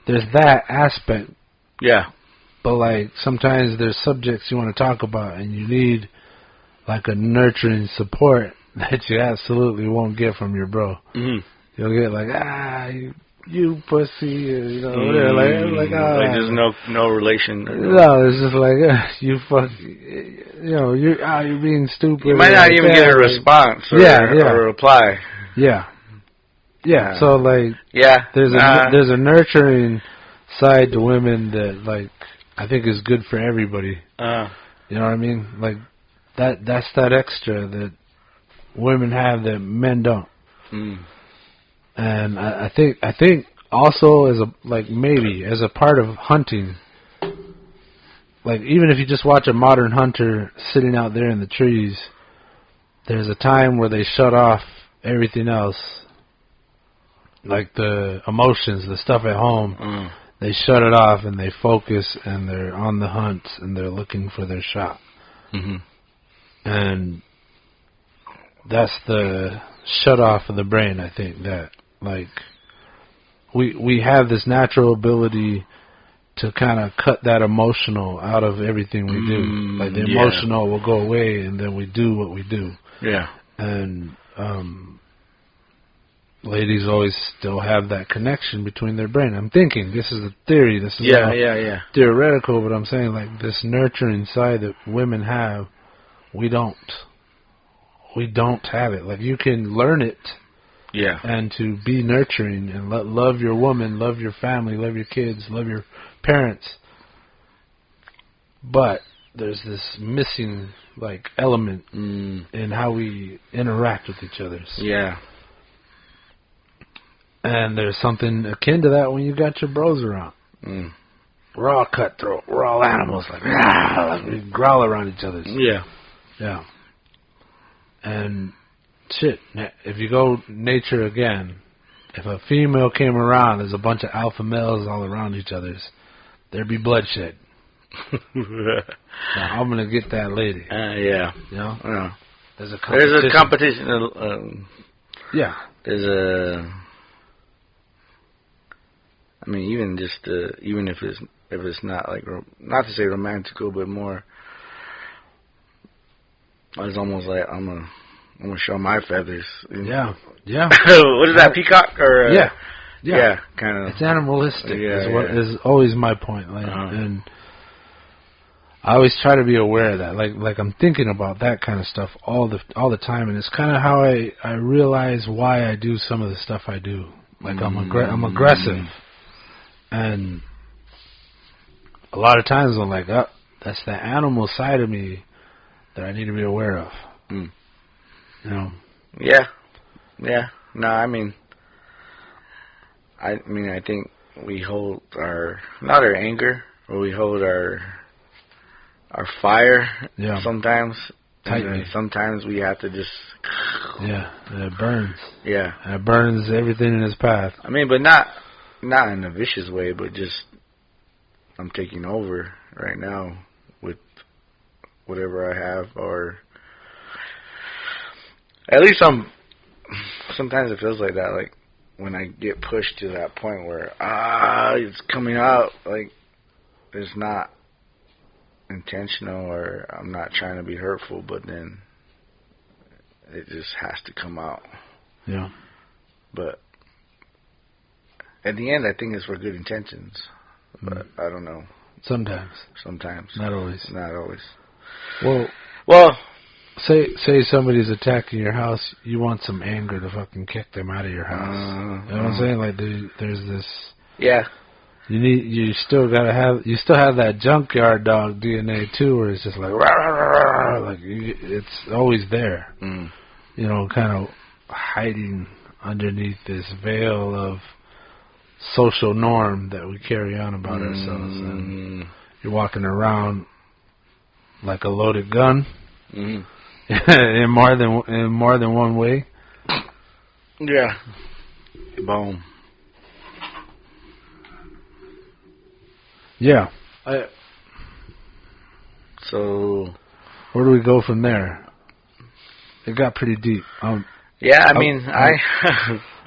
there's that aspect. Yeah. But like sometimes there's subjects you want to talk about, and you need like a nurturing support that you absolutely won't get from your bro. Mm-hmm. You'll get like, you pussy, you know, whatever. Like there's no relation. No, it's just like, you fuck, you know, you're being stupid. You might not even get a response or a reply. Yeah. So like, there's a nurturing side to women that, like, I think is good for everybody. You know what I mean? Like, that's that extra that women have that men don't. And I think also as a part of hunting, like even if you just watch a modern hunter sitting out there in the trees, there's a time where they shut off everything else, like the emotions, the stuff at home. They shut it off and they focus and they're on the hunt and they're looking for their shot. And that's the shut off of the brain. I think that like we have this natural ability to kind of cut that emotional out of everything we do. Like the emotional will go away and then we do what we do. Yeah. And ladies always still have that connection between their brain. I'm thinking this is a theory. This is theoretical, but I'm saying like this nurturing side that women have, we don't have it. Like you can learn it. Yeah. And to be nurturing and love your woman, love your family, love your kids, love your parents. But there's this missing like element in how we interact with each other. Yeah. And there's something akin to that when you got your bros around. We're all cutthroat. We're all animals. Like we growl around each other. Yeah. Yeah. And shit, if you go nature again, if a female came around, there's a bunch of alpha males all around each other's, there'd be bloodshed. Now, I'm gonna get that lady. Yeah. You know? Yeah. There's a competition. Yeah. There's a. I mean, even if it's not like not to say romantical, but more. It's almost like I'm gonna show my feathers. Yeah. Yeah. What is that, peacock or? Yeah. Kind of. It's animalistic. Yeah, is always my point. Like, and I always try to be aware of that. Like I'm thinking about that kind of stuff all the time, and it's kind of how I realize why I do some of the stuff I do. Like I'm aggressive, and a lot of times I'm like, oh, that's the animal side of me that I need to be aware of. You know? Yeah. Yeah. No, I mean, I think we hold not our anger, but we hold our fire sometimes. Tightly. Sometimes we have to just... Yeah, and it burns. Yeah. And it burns everything in its path. I mean, but not in a vicious way, but just I'm taking over right now with whatever I have, or at least sometimes it feels like that, like when I get pushed to that point where it's coming out, like it's not intentional or I'm not trying to be hurtful, but then it just has to come out. Yeah. But at the end, I think it's for good intentions. But I don't know. Sometimes. Not always. Not always. Well, say somebody's attacking your house, you want some anger to fucking kick them out of your house. You know what I'm saying? Like there's this. Yeah. You still have that junkyard dog DNA too, where it's just like rah, rah, rah, rah, like it's always there. You know, kind of hiding underneath this veil of social norm that we carry on about ourselves, and you're walking around like a loaded gun in more than one way. Yeah. Boom. Yeah. So where do we go from there? It got pretty deep. Yeah, I mean, I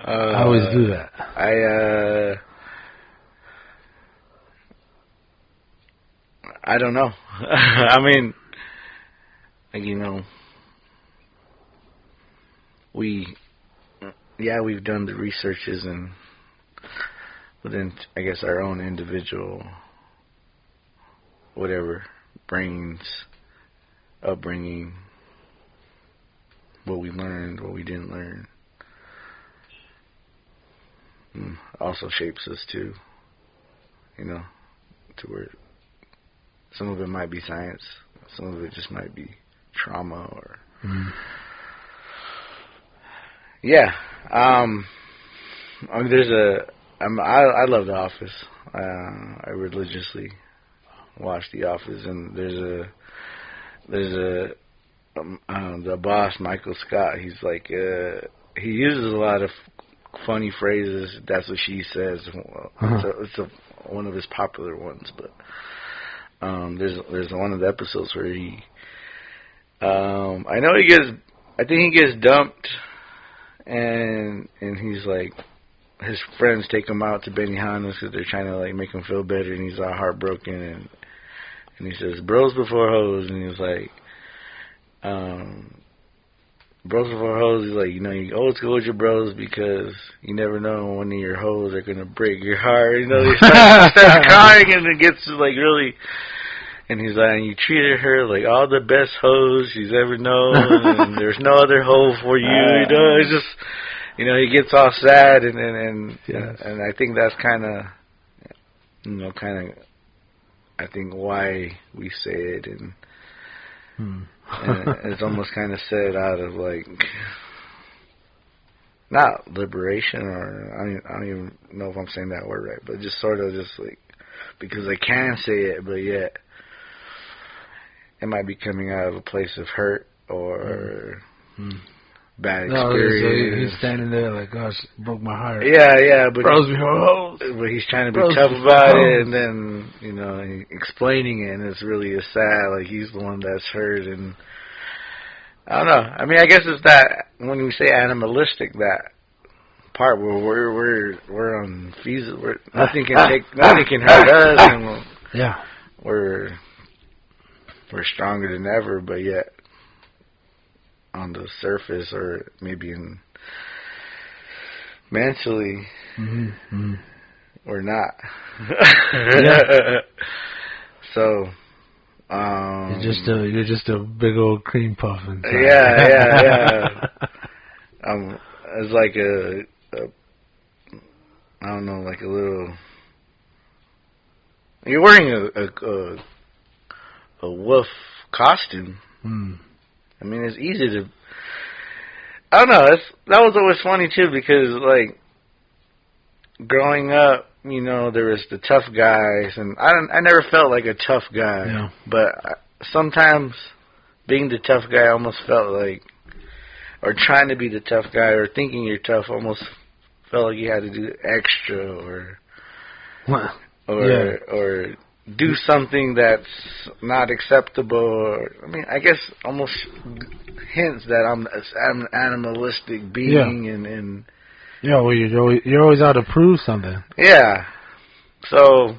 always do that. I don't know. I mean, like, you know, we've done the researches and within, I guess, our own individual, whatever, brains, upbringing, what we learned, what we didn't learn, also shapes us too, you know, to where some of it might be science, some of it just might be trauma or yeah. I mean, I love The Office. I religiously watch The Office, and there's the boss, Michael Scott. He's like he uses a lot of funny phrases. That's what she says. It's one of his popular ones. But there's one of the episodes where I think he gets dumped, and he's like, his friends take him out to Benihana's because they're trying to like make him feel better, and he's all heartbroken, and he says, "Bros before hoes," and he's like, "Bros before hoes." He's like, you always go with your bros because you never know when one of your hoes are gonna break your heart. He starts crying, and it gets like really. And he's like, and you treated her like all the best hoes she's ever known, and there's no other hoe for you. It's just, he gets all sad, and I think that's kind of, I think why we say it, and it's almost kind of said out of like, not liberation, or I don't even know if I'm saying that word right, but just sort of just like, because I can say it, but yet it might be coming out of a place of hurt or bad experience. So he's standing there like, gosh, broke my heart. Yeah, but bros before hoes. But he's trying to be tough about it, and then explaining it, and it's really sad. Like he's the one that's hurt, and I don't know. I mean, I guess it's that when we say animalistic, that part where we're unfeasible. Nothing can hurt us, and we're stronger than ever, but yet on the surface, or maybe mentally, we're not. So you're just a big old cream puff inside. Yeah. It's like I don't know, like a little. You're wearing a wolf costume. I mean, it's easy to. I don't know. That was always funny too, because like growing up, there was the tough guys, and I never felt like a tough guy. Yeah. But sometimes being the tough guy almost felt like, or trying to be the tough guy, or thinking you're tough, almost felt like you had to do extra, or do something that's not acceptable. Or, I mean, I guess almost hints that I'm an animalistic being, and well, you're always out to prove something. Yeah. So,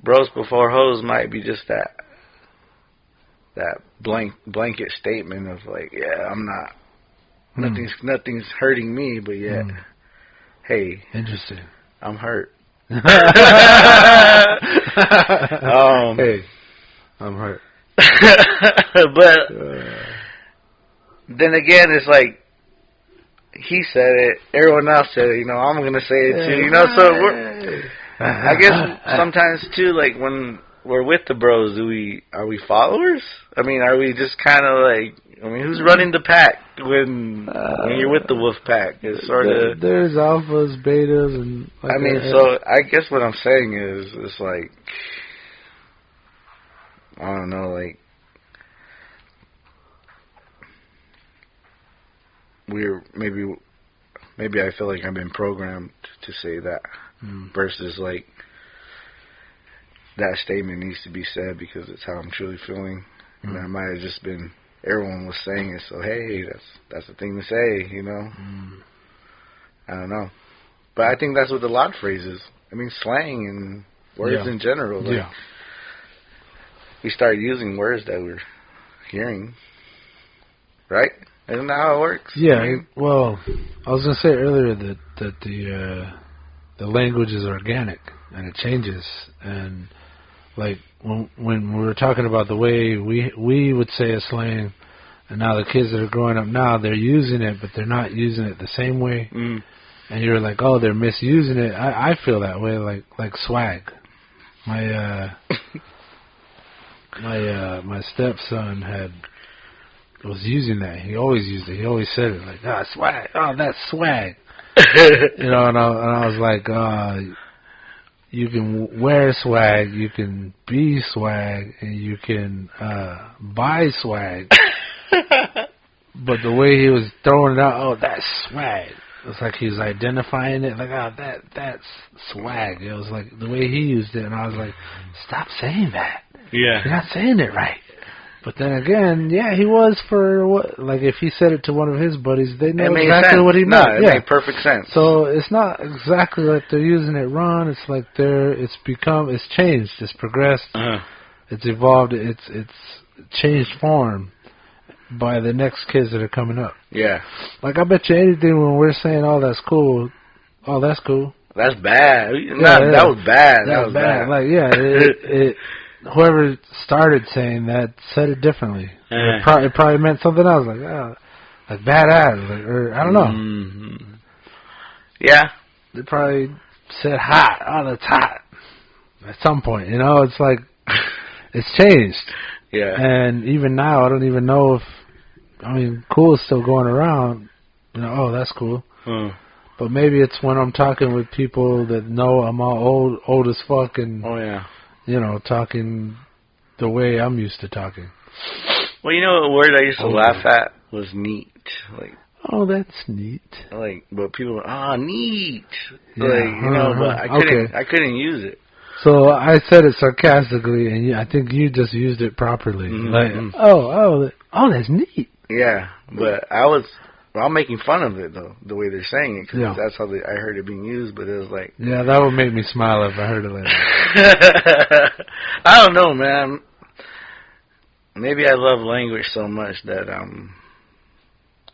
bros before hoes might be just that blanket statement of like, yeah, I'm not. Nothing's hurting me, but yet, hey, interesting. I'm hurt. Hey, I'm hurt. But then again, it's like he said it, everyone else said it. I'm gonna say it too. So I guess sometimes too, like when we're with the bros, are we followers? I mean, are we just kind of like? I mean, who's running the pack when you're with the wolf pack? It's sort of there's alphas, betas, and. I mean, so I guess what I'm saying is, it's like, I don't know, like we're maybe I feel like I've been programmed to say that versus like that statement needs to be said because it's how I'm truly feeling, and I might have just been. Everyone was saying it, so hey, that's the thing to say, I don't know, but I think that's with a lot of phrases. I mean, slang and words in general. Like, we started using words that we're hearing, right? Isn't that how it works? Yeah. Well, I was gonna say earlier that the language is organic and it changes, and like when we were talking about the way we would say a slang, and now the kids that are growing up now, they're using it, but they're not using it the same way. And you're like, oh, they're misusing it. I feel that way, like swag. My My stepson was using that. He always used it. He always said it like, swag. Oh, that's swag. You know, and I was like, you can wear swag, you can be swag, and you can buy swag. But the way he was throwing it out, oh, that's swag. It's like he was identifying it, like, oh, that's swag. It was like the way he used it, and I was like, stop saying that. Yeah. You're not saying it right. But then again, yeah, he was for what? Like if he said it to one of his buddies, they know exactly what he meant. No, it made perfect sense. So it's not exactly like they're using it wrong. It's like it's changed, it's progressed, it's evolved, it's changed form by the next kids that are coming up. Yeah. Like I bet you anything when we're saying, "Oh, that's cool," "Oh, that's cool." That's bad. That was bad. That was bad. Like it whoever started saying that said it differently. It probably meant something else, like badass, or I don't know. Mm-hmm. Yeah, they probably said hot. Oh, that's hot. At some point, you know, it's like it's changed. Yeah, and even now, I don't even know if cool is still going around. You know, oh, that's cool. But maybe it's when I'm talking with people that know I'm all old as fuck, and you know, talking the way I'm used to talking. Well, you know, a word I used to laugh at was neat. Like, oh, that's neat. Like, but people were, neat. Yeah, like, you know, but I couldn't use it. So I said it sarcastically, and I think you just used it properly. Mm-hmm. Like, oh, that's neat. Yeah, but I'm making fun of it, though, the way they're saying it, because that's how I heard it being used, but it was like... Yeah, that would make me smile if I heard it like that. I don't know, man. Maybe I love language so much that I'm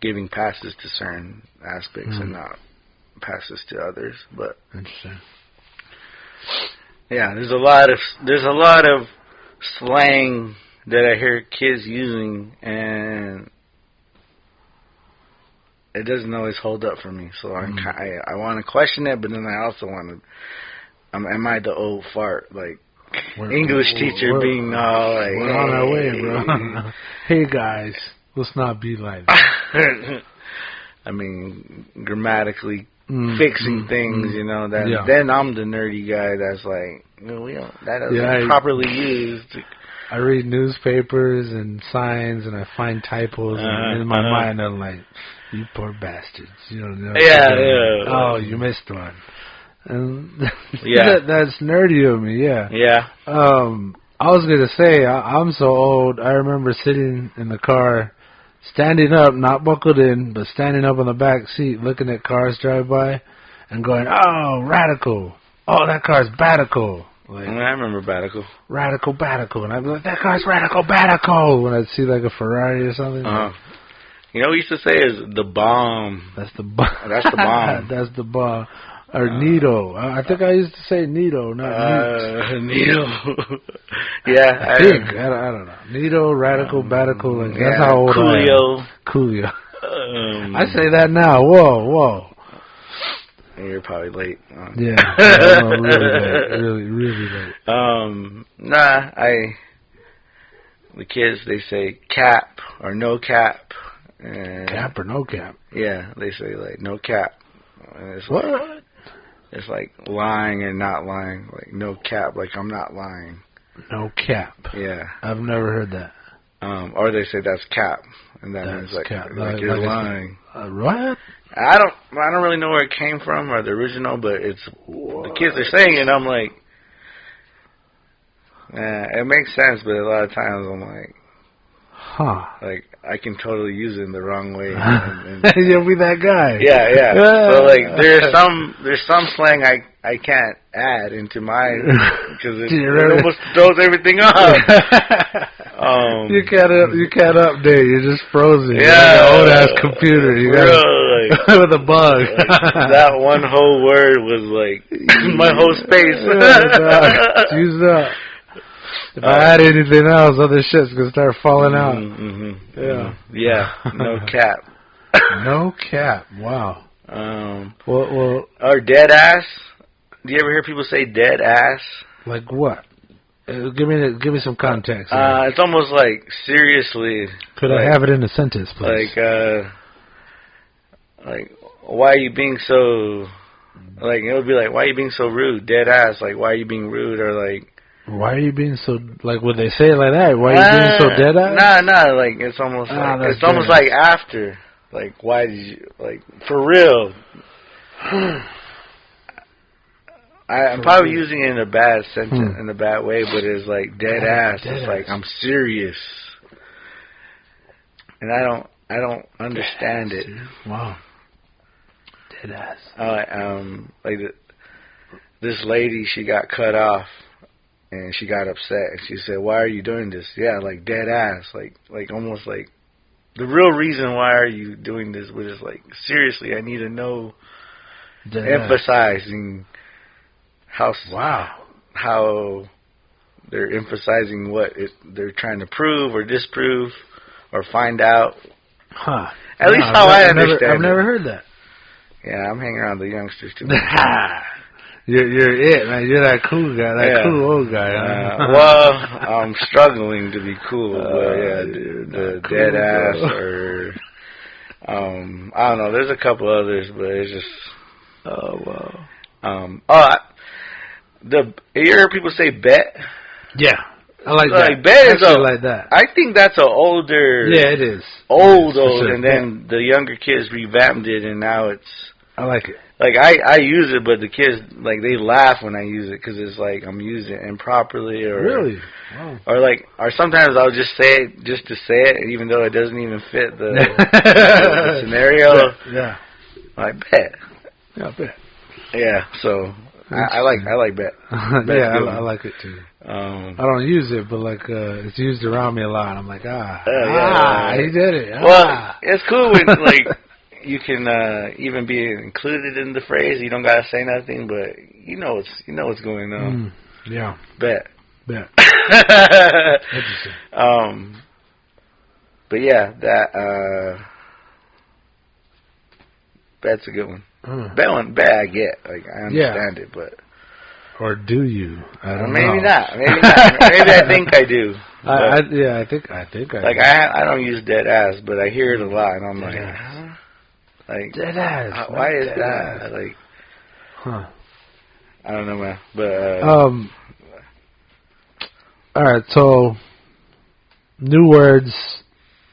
giving passes to certain aspects and not passes to others, but... Interesting. Yeah, there's a lot of slang that I hear kids using, and... it doesn't always hold up for me, so I want to question it, but then I also want to. Am I the old fart, like English teacher being all like? We're on our way, bro. Hey guys, let's not be like that. I mean, grammatically fixing things, you know. Then I'm the nerdy guy that's like, that isn't properly used. I read newspapers and signs, and I find typos, and in my mind I'm like, you poor bastards. You don't know. Yeah. Oh, you missed one. And that's nerdy of me, yeah. Yeah. I was going to say, I'm so old, I remember sitting in the car, standing up, not buckled in, but standing up on the back seat, looking at cars drive by, and going, oh, radical. Oh, that car's batical. Like, I remember Batical. Radical Batical. And I'd be like, that car's Radical Batical when I'd see like a Ferrari or something. You know what we used to say is the bomb. That's the bomb. That's the bomb. That's the bomb. Or Nito. I think I used to say Nito, not Nito. Yeah. I think. I don't know. Nito, Radical, Batical. Like, that's how old I am. Coolio. I say that now. Whoa. You're probably late. Yeah, really late. Really late. The kids, they say cap or no cap. Cap or no cap? Yeah, they say like no cap. And it's what? Like, it's like lying and not lying. Like no cap, like I'm not lying. No cap. Yeah. I've never heard that. Or they say that's cap, and that means like you're lying. What? I don't really know where it came from or the original, but it's the kids are saying it. And I'm like, it makes sense, but a lot of times I'm like, like I can totally use it in the wrong way. And you'll be that guy. Yeah. So like, there's some slang I can't add into mine because it almost throws everything off. You can't update. You're just frozen. Yeah, like an old ass computer. You got with a bug. That one whole word was like my whole space. Use up. If I add anything else, other shit's gonna start falling out. Yeah. No cap. No cap. Wow. Or dead ass. Do you ever hear people say dead ass? Like what? Give me some context. It's almost like seriously. Could I have it in a sentence, please? Like, why are you being so? Like, it would be like, why are you being so rude? Dead ass. Like, why are you being rude? Or like, why are you being so? Like, would they say it like that? Why are you being so dead ass? Nah. Like, it's almost like after. Like, why did you? Like, for real. I'm probably using it in a bad sentence, in a bad way, but it's like dead ass. It's like, I'm serious, and I don't understand it. Wow. Dead ass. Like this lady, she got cut off, and she got upset. And she said, "Why are you doing this?" Yeah, like dead ass. Like almost like the real reason why are you doing this? But it's like, seriously, I need to know. Dead emphasizing ass. how they're emphasizing what they're trying to prove or disprove or find out. Huh. At least how I understand. I've never heard that. Yeah, I'm hanging around the youngsters too. You're it, man. You're that cool guy, cool old guy. Well, I'm struggling to be cool, but the cool dead ass or I don't know. There's a couple others, but it's just. Oh wow. You heard people say bet? Yeah, I like that. Like bet is like that. I think that's an older. Yeah, it is. Old, and then the younger kids revamped it, and now it's. I like it. Like I use it, but the kids like they laugh when I use it because it's like I'm using it improperly or really, wow. or sometimes I'll just say it just to say it, even though it doesn't even fit the scenario. Yeah, I bet. Yeah, I bet. Yeah, so I like bet. Yeah, I like it too. I don't use it, but like it's used around me a lot. I'm like, he did it. Well, it's cool when like. You can even be included in the phrase. You don't gotta say nothing, but you know what's going on. Yeah. Bet. Interesting. But yeah, that bet's a good one. Bet I get. Like I understand it, but. Or do you? I don't know. Maybe not. Maybe I think I do. I think I like do. I don't use dead ass, but I hear it a lot, and I'm like. Like dead ass. Why is that? Like, I don't know, man. But all right. So, new words,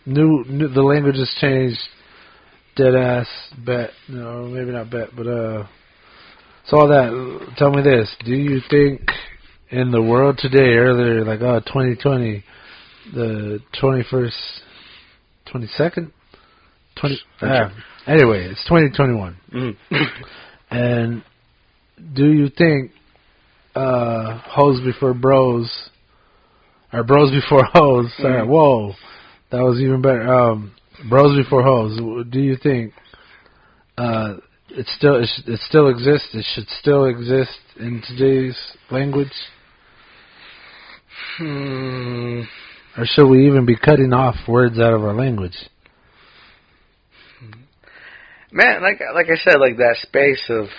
new. The language has changed. Dead ass, bet. No, maybe not bet, but So all that. Tell me this: do you think in the world today, earlier, like 2020, the 21st, 22nd, 20? Anyway, it's 2021. And do you think hoes before bros, or bros before hoes? Sorry, whoa, that was even better. Bros before hoes. Do you think it still exists? It should still exist in today's language, or should we even be cutting off words out of our language? Man, like I said, like that space of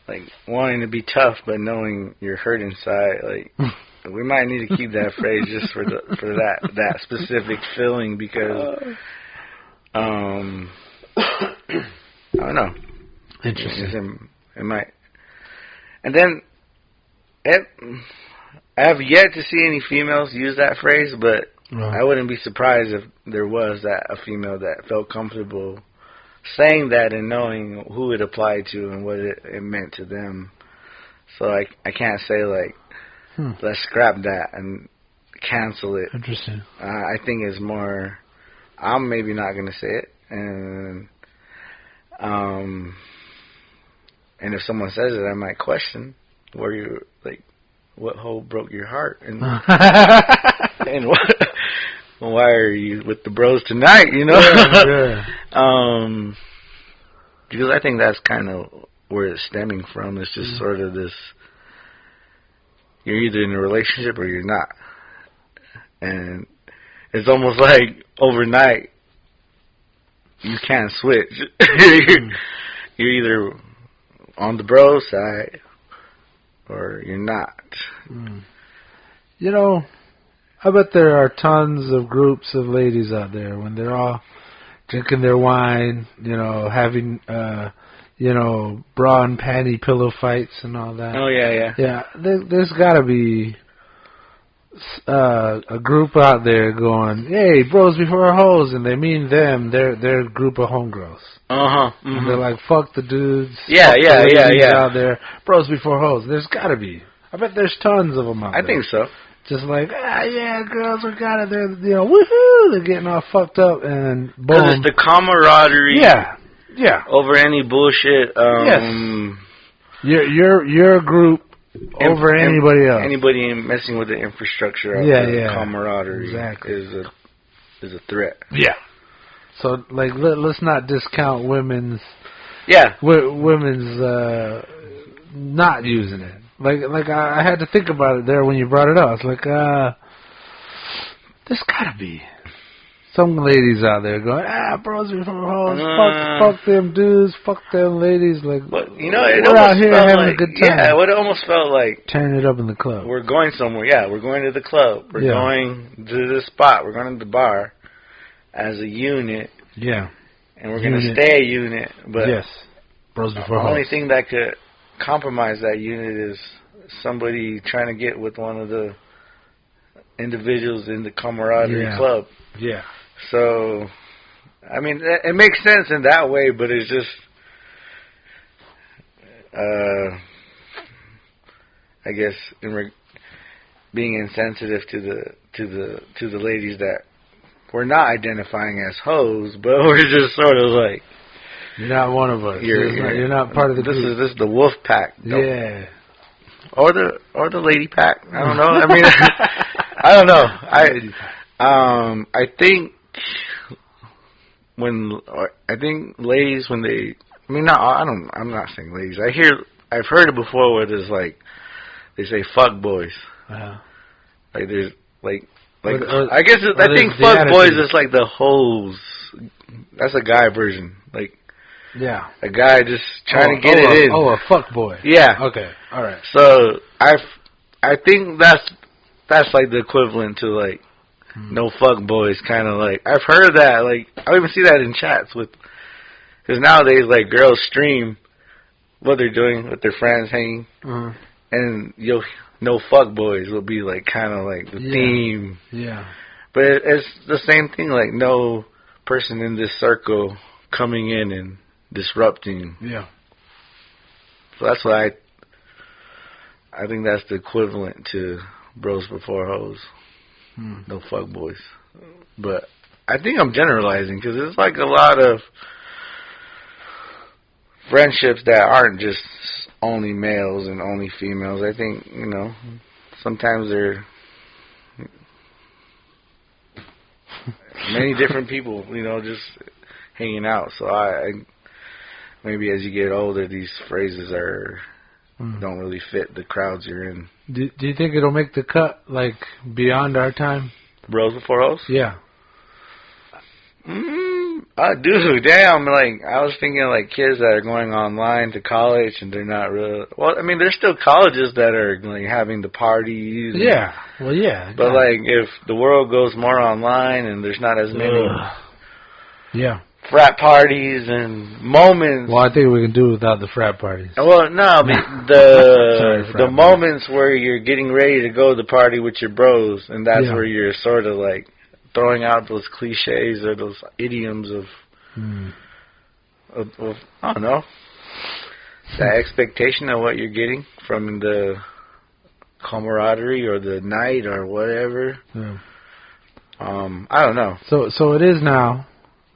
like wanting to be tough but knowing you're hurt inside, like we might need to keep that phrase just for that specific feeling because I don't know. Interesting. It might. And then I have yet to see any females use that phrase, but I wouldn't be surprised if there was a female that felt comfortable saying that and knowing who it applied to and what it meant to them. So I can't say like let's scrap that and cancel it. Interesting. I think it's more I'm maybe not gonna say it, and if someone says it I might question where you like what hole broke your heart and and what why are you with the bros tonight, you know? Yeah. Because I think that's kind of where it's stemming from. It's just sort of this, you're either in a relationship or you're not. And it's almost like overnight, you can't switch. You're either on the bro side or you're not. you know, I bet there are tons of groups of ladies out there when they're all drinking their wine, you know, having, you know, bra and panty pillow fights and all that. Oh, yeah. Yeah, there's got to be a group out there going, hey, bros before hoes, and they mean them. They're a group of homegirls. Uh-huh. Mm-hmm. And they're like, fuck the dudes. Yeah, fuck yeah, the yeah, ladies yeah. out there. Bros before hoes. There's got to be. I bet there's tons of them out there. I think so. Just like, yeah, girls are got it. They're, you know, woohoo, they're getting all fucked up, and boom. Because it's the camaraderie. Yeah. Over any bullshit. Yes. You're a group over anybody else. Anybody messing with the infrastructure of the camaraderie is a threat. Yeah. So, like, let's not discount women's not using it. Like I had to think about it there when you brought it up. It's like, there's gotta be some ladies out there going, bros before hoes, fuck them dudes, fuck them ladies. Like, but, you know, it we're out here having like, a good time. Yeah, it almost felt like turning it up in the club. We're going somewhere. Yeah, we're going to the club. We're going to this spot. We're going to the bar as a unit. Yeah. And we're going to stay a unit. But yes. Bros before hoes. The only thing that could compromise that unit is somebody trying to get with one of the individuals in the camaraderie club. Yeah. So, I mean, it makes sense in that way, but it's just, I guess, being insensitive to the ladies that we're not identifying as hoes, but we're just sort of like, you're not one of us. You're not part of the group. This is the wolf pack. Yeah. Or the lady pack. I don't know. I mean, I don't know. I think ladies when they. I mean, I'm not saying ladies. I've heard it before where there's like they say fuck boys. Like there's like. I guess I think fuck boys is like the hoes. That's a guy version. Like. Yeah. A guy just trying to get it in. A fuck boy. Yeah. Okay. All right. So I think that's like the equivalent to like no fuck boys, kind of like I've heard that. Like I even see that in chats with, because nowadays like girls stream what they're doing with their friends hanging, and no fuck boys will be like kind of like the theme. Yeah. But it's the same thing. Like no person in this circle coming in and disrupting. Yeah. So that's why I think that's the equivalent to bros before hoes. No fuck boys. But I think I'm generalizing because it's like a lot of friendships that aren't just only males and only females. I think, you know, sometimes they're many different people, you know, just hanging out. So I maybe as you get older, these phrases don't really fit the crowds you're in. Do you think it'll make the cut, like, beyond our time? Bros before hoes? Yeah. I do. Damn, like, I was thinking, like, kids that are going online to college and they're not really... Well, I mean, there's still colleges that are, like, having the parties. Yeah. Well, yeah. But, like, if the world goes more online and there's not as many... Yeah. Frat parties and moments. Well, I think we can do without the frat parties. Well, no, I mean, the moments where you're getting ready to go to the party with your bros, and that's where you're sort of like throwing out those cliches or those idioms of I don't know, that expectation of what you're getting from the camaraderie or the night or whatever. Yeah. I don't know. So it is now.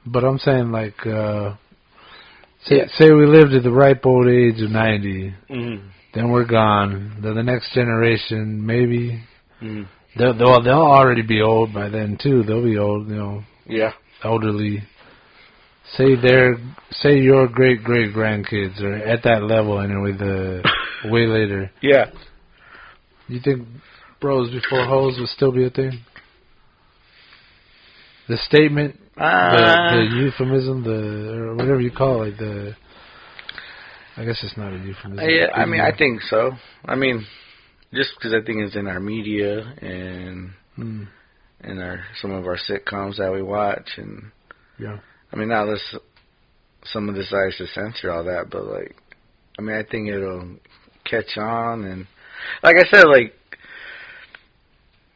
But I'm saying, like, say we live to the ripe old age of 90, then we're gone. Then the next generation, maybe, they'll already be old by then, too. They'll be old, you know. Yeah. Elderly. Say your great-great-grandkids are at that level anyway, way later. Yeah. You think bros before hoes would still be a thing? The statement... the euphemism, or whatever you call it, I guess it's not a euphemism. Yeah, I mean, I think so. I mean, just because I think it's in our media and in some of our sitcoms that we watch, and I mean, now some of this I used to censor all that, but like, I mean, I think it'll catch on, and like I said, like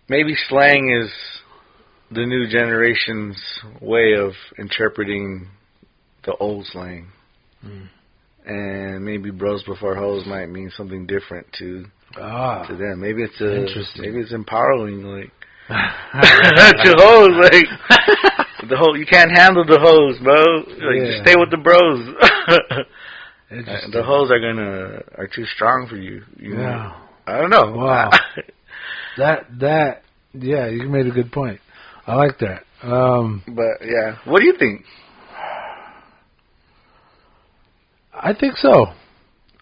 maybe slang is the new generation's way of interpreting the old slang. And maybe bros before hoes might mean something different to them. Maybe it's empowering, like to hoes, like you can't handle the hoes, bro. Like just stay with the bros. The hoes are too strong for you. You know? I don't know. Wow. You made a good point. I like that. But yeah, what do you think? I think so.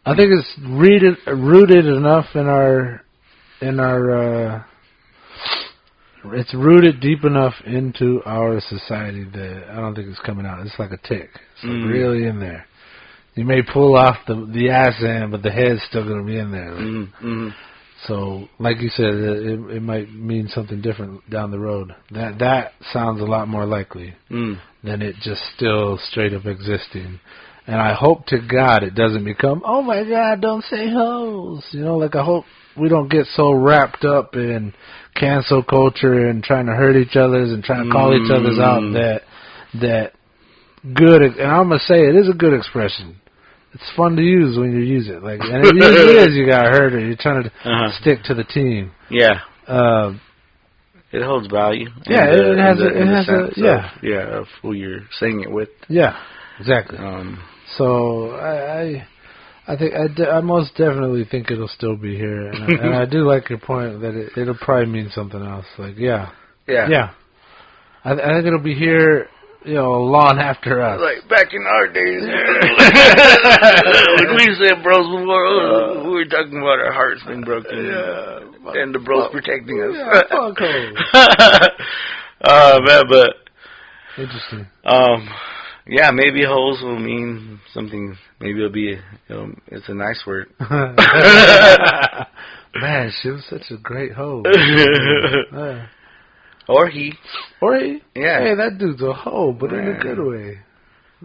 I think it's rooted enough in our it's rooted deep enough into our society that I don't think it's coming out. It's like a tick. It's like really in there. You may pull off the ass end, but the head's still going to be in there. Like. So, like you said, it might mean something different down the road. That sounds a lot more likely than it just still straight up existing. And I hope to God it doesn't become, oh my God, don't say hoes. You know, like I hope we don't get so wrapped up in cancel culture and trying to hurt each other's and trying to call each other's out that good, and I'm going to say it is a good expression. It's fun to use when you use it. Like, and it usually is you got hurt or you're trying to stick to the team. Yeah. It holds value. Yeah, it has of who you're saying it with. Yeah, exactly. So I think I most definitely think it'll still be here, and I do like your point that it'll probably mean something else. Like I think it'll be here, you know, long after us. Like back in our days, when we said bros before, we were talking about our hearts being broken, and the bros protecting us. Yeah, fuck hoes. Man, but interesting. Yeah, maybe hoes will mean something. Maybe it'll be, it's a nice word. Man, she was such a great hoe. Or he. Yeah. Hey, that dude's a hoe, but in a good way.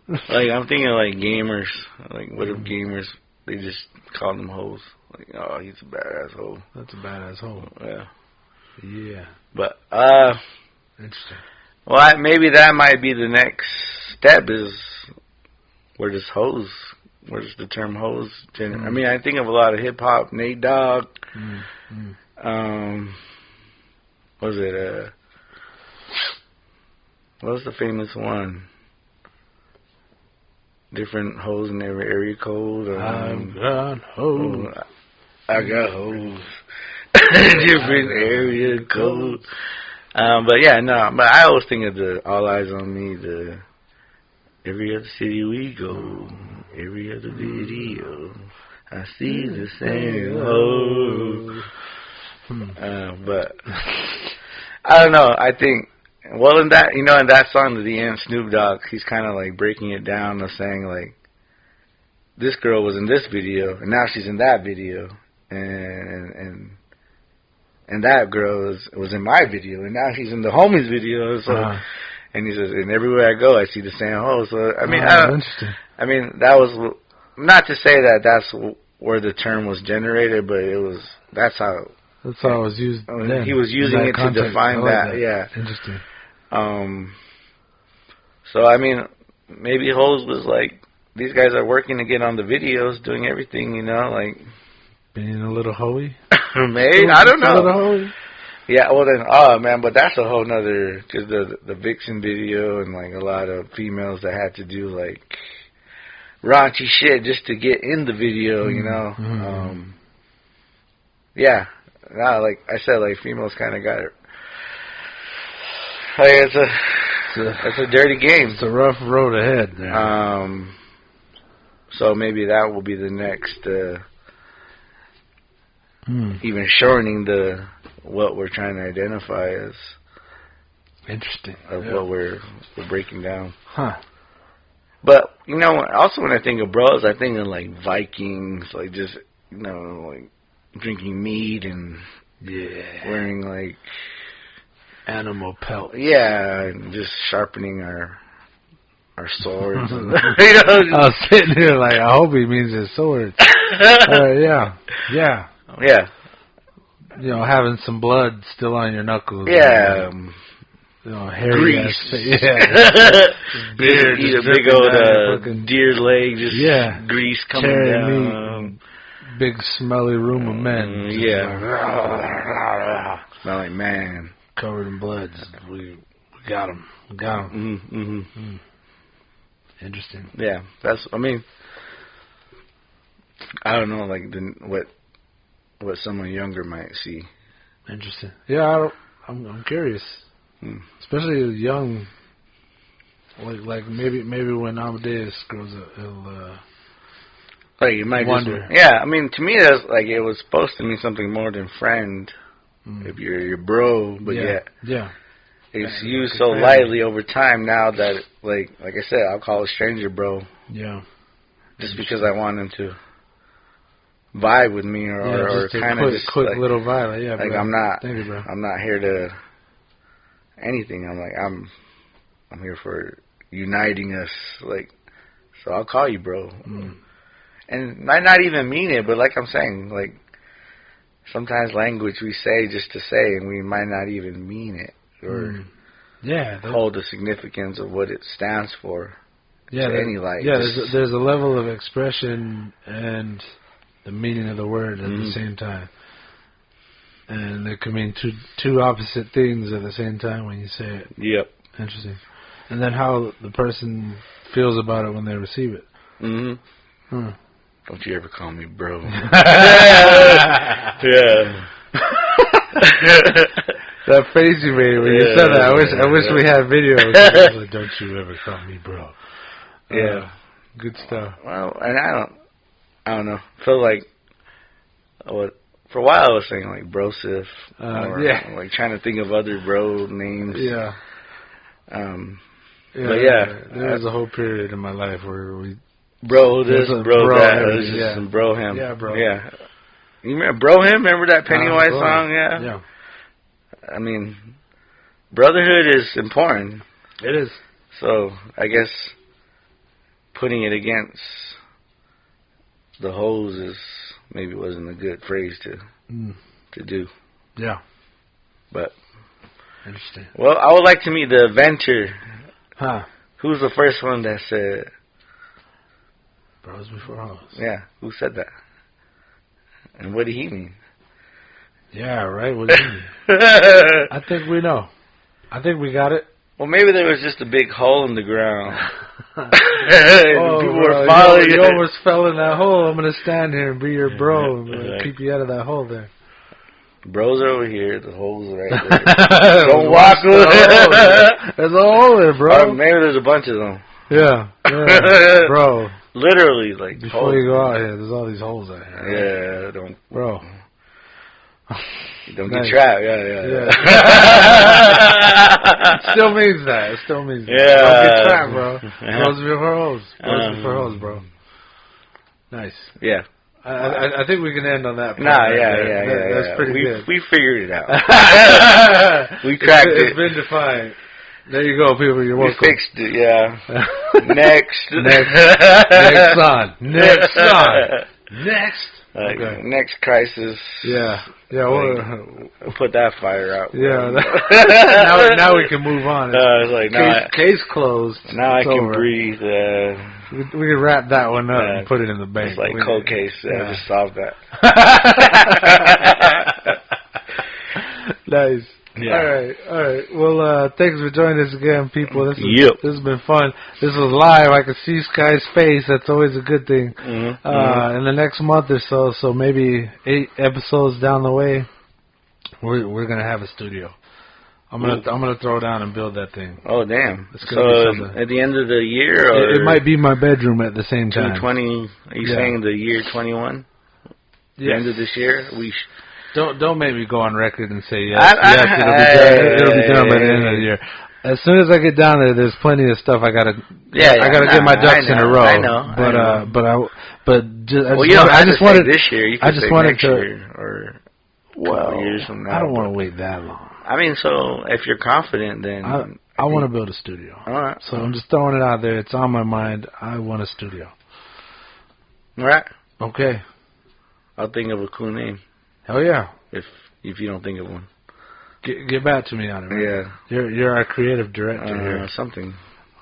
Like, I'm thinking like gamers. Like, what if gamers, they just call them hoes? Like, oh, he's a badass hoe. That's a badass hoe. Yeah. Yeah. But, interesting. Well, maybe that might be the next step is where does the term hoes I mean, I think of a lot of hip hop, Nate Dogg. What was it? What was the famous one? Different hoes in every area code. I've got hoes. I got hoes. Different area codes. But yeah, no. But I always think of the All Eyes on Me. Every other city we go, every other video, I see the same hoes. But I don't know. I think in that song to the end, Snoop Dogg, he's kind of like breaking it down and saying like, this girl was in this video and now she's in that video, and that girl was in my video and now she's in the homie's video. So, and he says, and everywhere I go, I see the same hoes. So I mean, I mean that was not to say that that's where the term was generated, but that's how it was used. He was using it to define that. Yeah. Interesting. So I mean, maybe hoes was like, these guys are working to get on the videos, doing everything, like being a little hoey. Maybe I don't know. A little hoey. Yeah, well then, man, but that's a whole nother, because the Vixen video and like a lot of females that had to do like raunchy shit just to get in the video, yeah, like I said, like females kind of got it. Like it's a dirty game. It's a rough road ahead. Man. So maybe that will be the next, even shortening what we're trying to identify as. Interesting. Of what we're breaking down. Huh. But, also when I think of bros, I think of like Vikings, like just, like drinking mead and wearing like animal pelt. Yeah, and just sharpening our swords. And, I was sitting here like, I hope he means his swords. Yeah. You know, having some blood still on your knuckles. Yeah. You know, hairy grease. Beard. Eat a big old deer leg, just grease coming down. Meat, big smelly room of men. Smell like man. Covered in blood. We got him. We got him. Mm-hmm. Interesting. Yeah, I mean, I don't know, like what someone younger might see. Interesting. Yeah, I'm curious. Especially young, like maybe when Amadeus grows up, he'll like it might wonder. I mean, to me that's like it was supposed to mean something more than friend. If you're your bro, but it's used so lightly over time now that like I said, I'll call a stranger bro. Yeah. Just because I want him to vibe with me or kind of just quick like, little vibe. Yeah, like bro. I'm not here to anything. I'm here for uniting us. Like, so I'll call you bro. And might not even mean it, but like I'm saying, like sometimes language we say just to say, and we might not even mean it or hold the significance of what it stands for. Yeah, there's a level of expression and the meaning of the word at the same time, and it can mean two opposite things at the same time when you say it. Yep. Interesting. And then how the person feels about it when they receive it. Don't you ever call me bro. That face you made when you said that, I wish we had video. Like, don't you ever call me bro. Good stuff. Well, and I don't know. Feel like for a while I was saying like brosif, like trying to think of other bro names. But there was a whole period in my life where we bro this, bro that, and bro him. Yeah, bro. Yeah. You remember Bro Him? Remember that Pennywise song? Yeah. I mean, brotherhood is important. It is. So I guess putting it against the hoes is maybe wasn't a good phrase to do. Yeah. But interesting. Well, I would like to meet the inventor. Huh? Who's the first one that said bros before hoes? Yeah. Who said that? And what did he mean? Yeah, right. What do you mean? I think we know. I think we got it. Well, maybe there was just a big hole in the ground. People were following you almost fell in that hole. I'm going to stand here and be your bro and keep you out of that hole there. Bros are over here. The hole's right there. Don't walk over there. There's a hole there, bro. Or maybe there's a bunch of them. Yeah, bro. Literally, like before holes. You go out here, there's all these holes out here. Yeah, don't, bro. Don't get trapped. Yeah. Still means that. Yeah. Don't get trapped, bro. Bros before hoes. Bros before hoes, bro. Nice. Yeah. I think we can end on that. That's pretty good. We figured it out. We cracked it. It's been defined. There you go, people. You're welcome. We fixed it, yeah. Next next crisis. Yeah. We'll put that fire out. Yeah. now we can move on. It's like case closed. Now I can breathe. We can wrap that one up and put it in the bank. It's like cold case. I just solved that. Nice. Yeah. All right. Well, thanks for joining us again, people. This has been fun. This was live. I could see Sky's face. That's always a good thing. In the next month or so maybe 8 episodes down the way, we're gonna have a studio. I'm gonna throw down and build that thing. Oh damn! So at the end of the year, or it might be my bedroom at the same time. 2020. Are you saying the year 21? The end of this year, Don't make me go on record and say yes. It'll be done by the end of the year. As soon as I get down there, there's plenty of stuff I gotta. I gotta get my ducks in a row. I know. Well, you don't have to say wanted this year. You can say next year or a couple years from now. I don't want to wait that long. I mean, so if you're confident, then I want to build a studio. All right. So I'm just throwing it out there. It's on my mind. I want a studio. All right. Okay. I'll think of a cool name. Hell yeah. If you don't think of one. Get back to me on it. Right? Yeah. You're our creative director here. Something.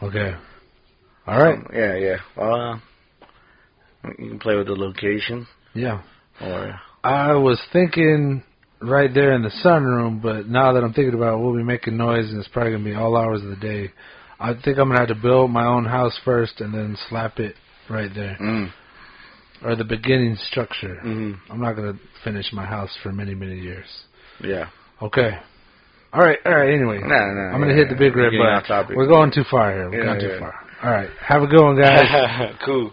Okay. All right. Yeah. Well, you can play with the location. Yeah. Or I was thinking right there in the sunroom, but now that I'm thinking about it, we'll be making noise, and it's probably going to be all hours of the day. I think I'm going to have to build my own house first and then slap it right there. Or the beginning structure. I'm not going to finish my house for many, many years. Yeah. Okay. All right. Anyway, no. I'm going to hit the big red button. We're going too far here. We're going too far. All right. Have a good one, guys. Cool.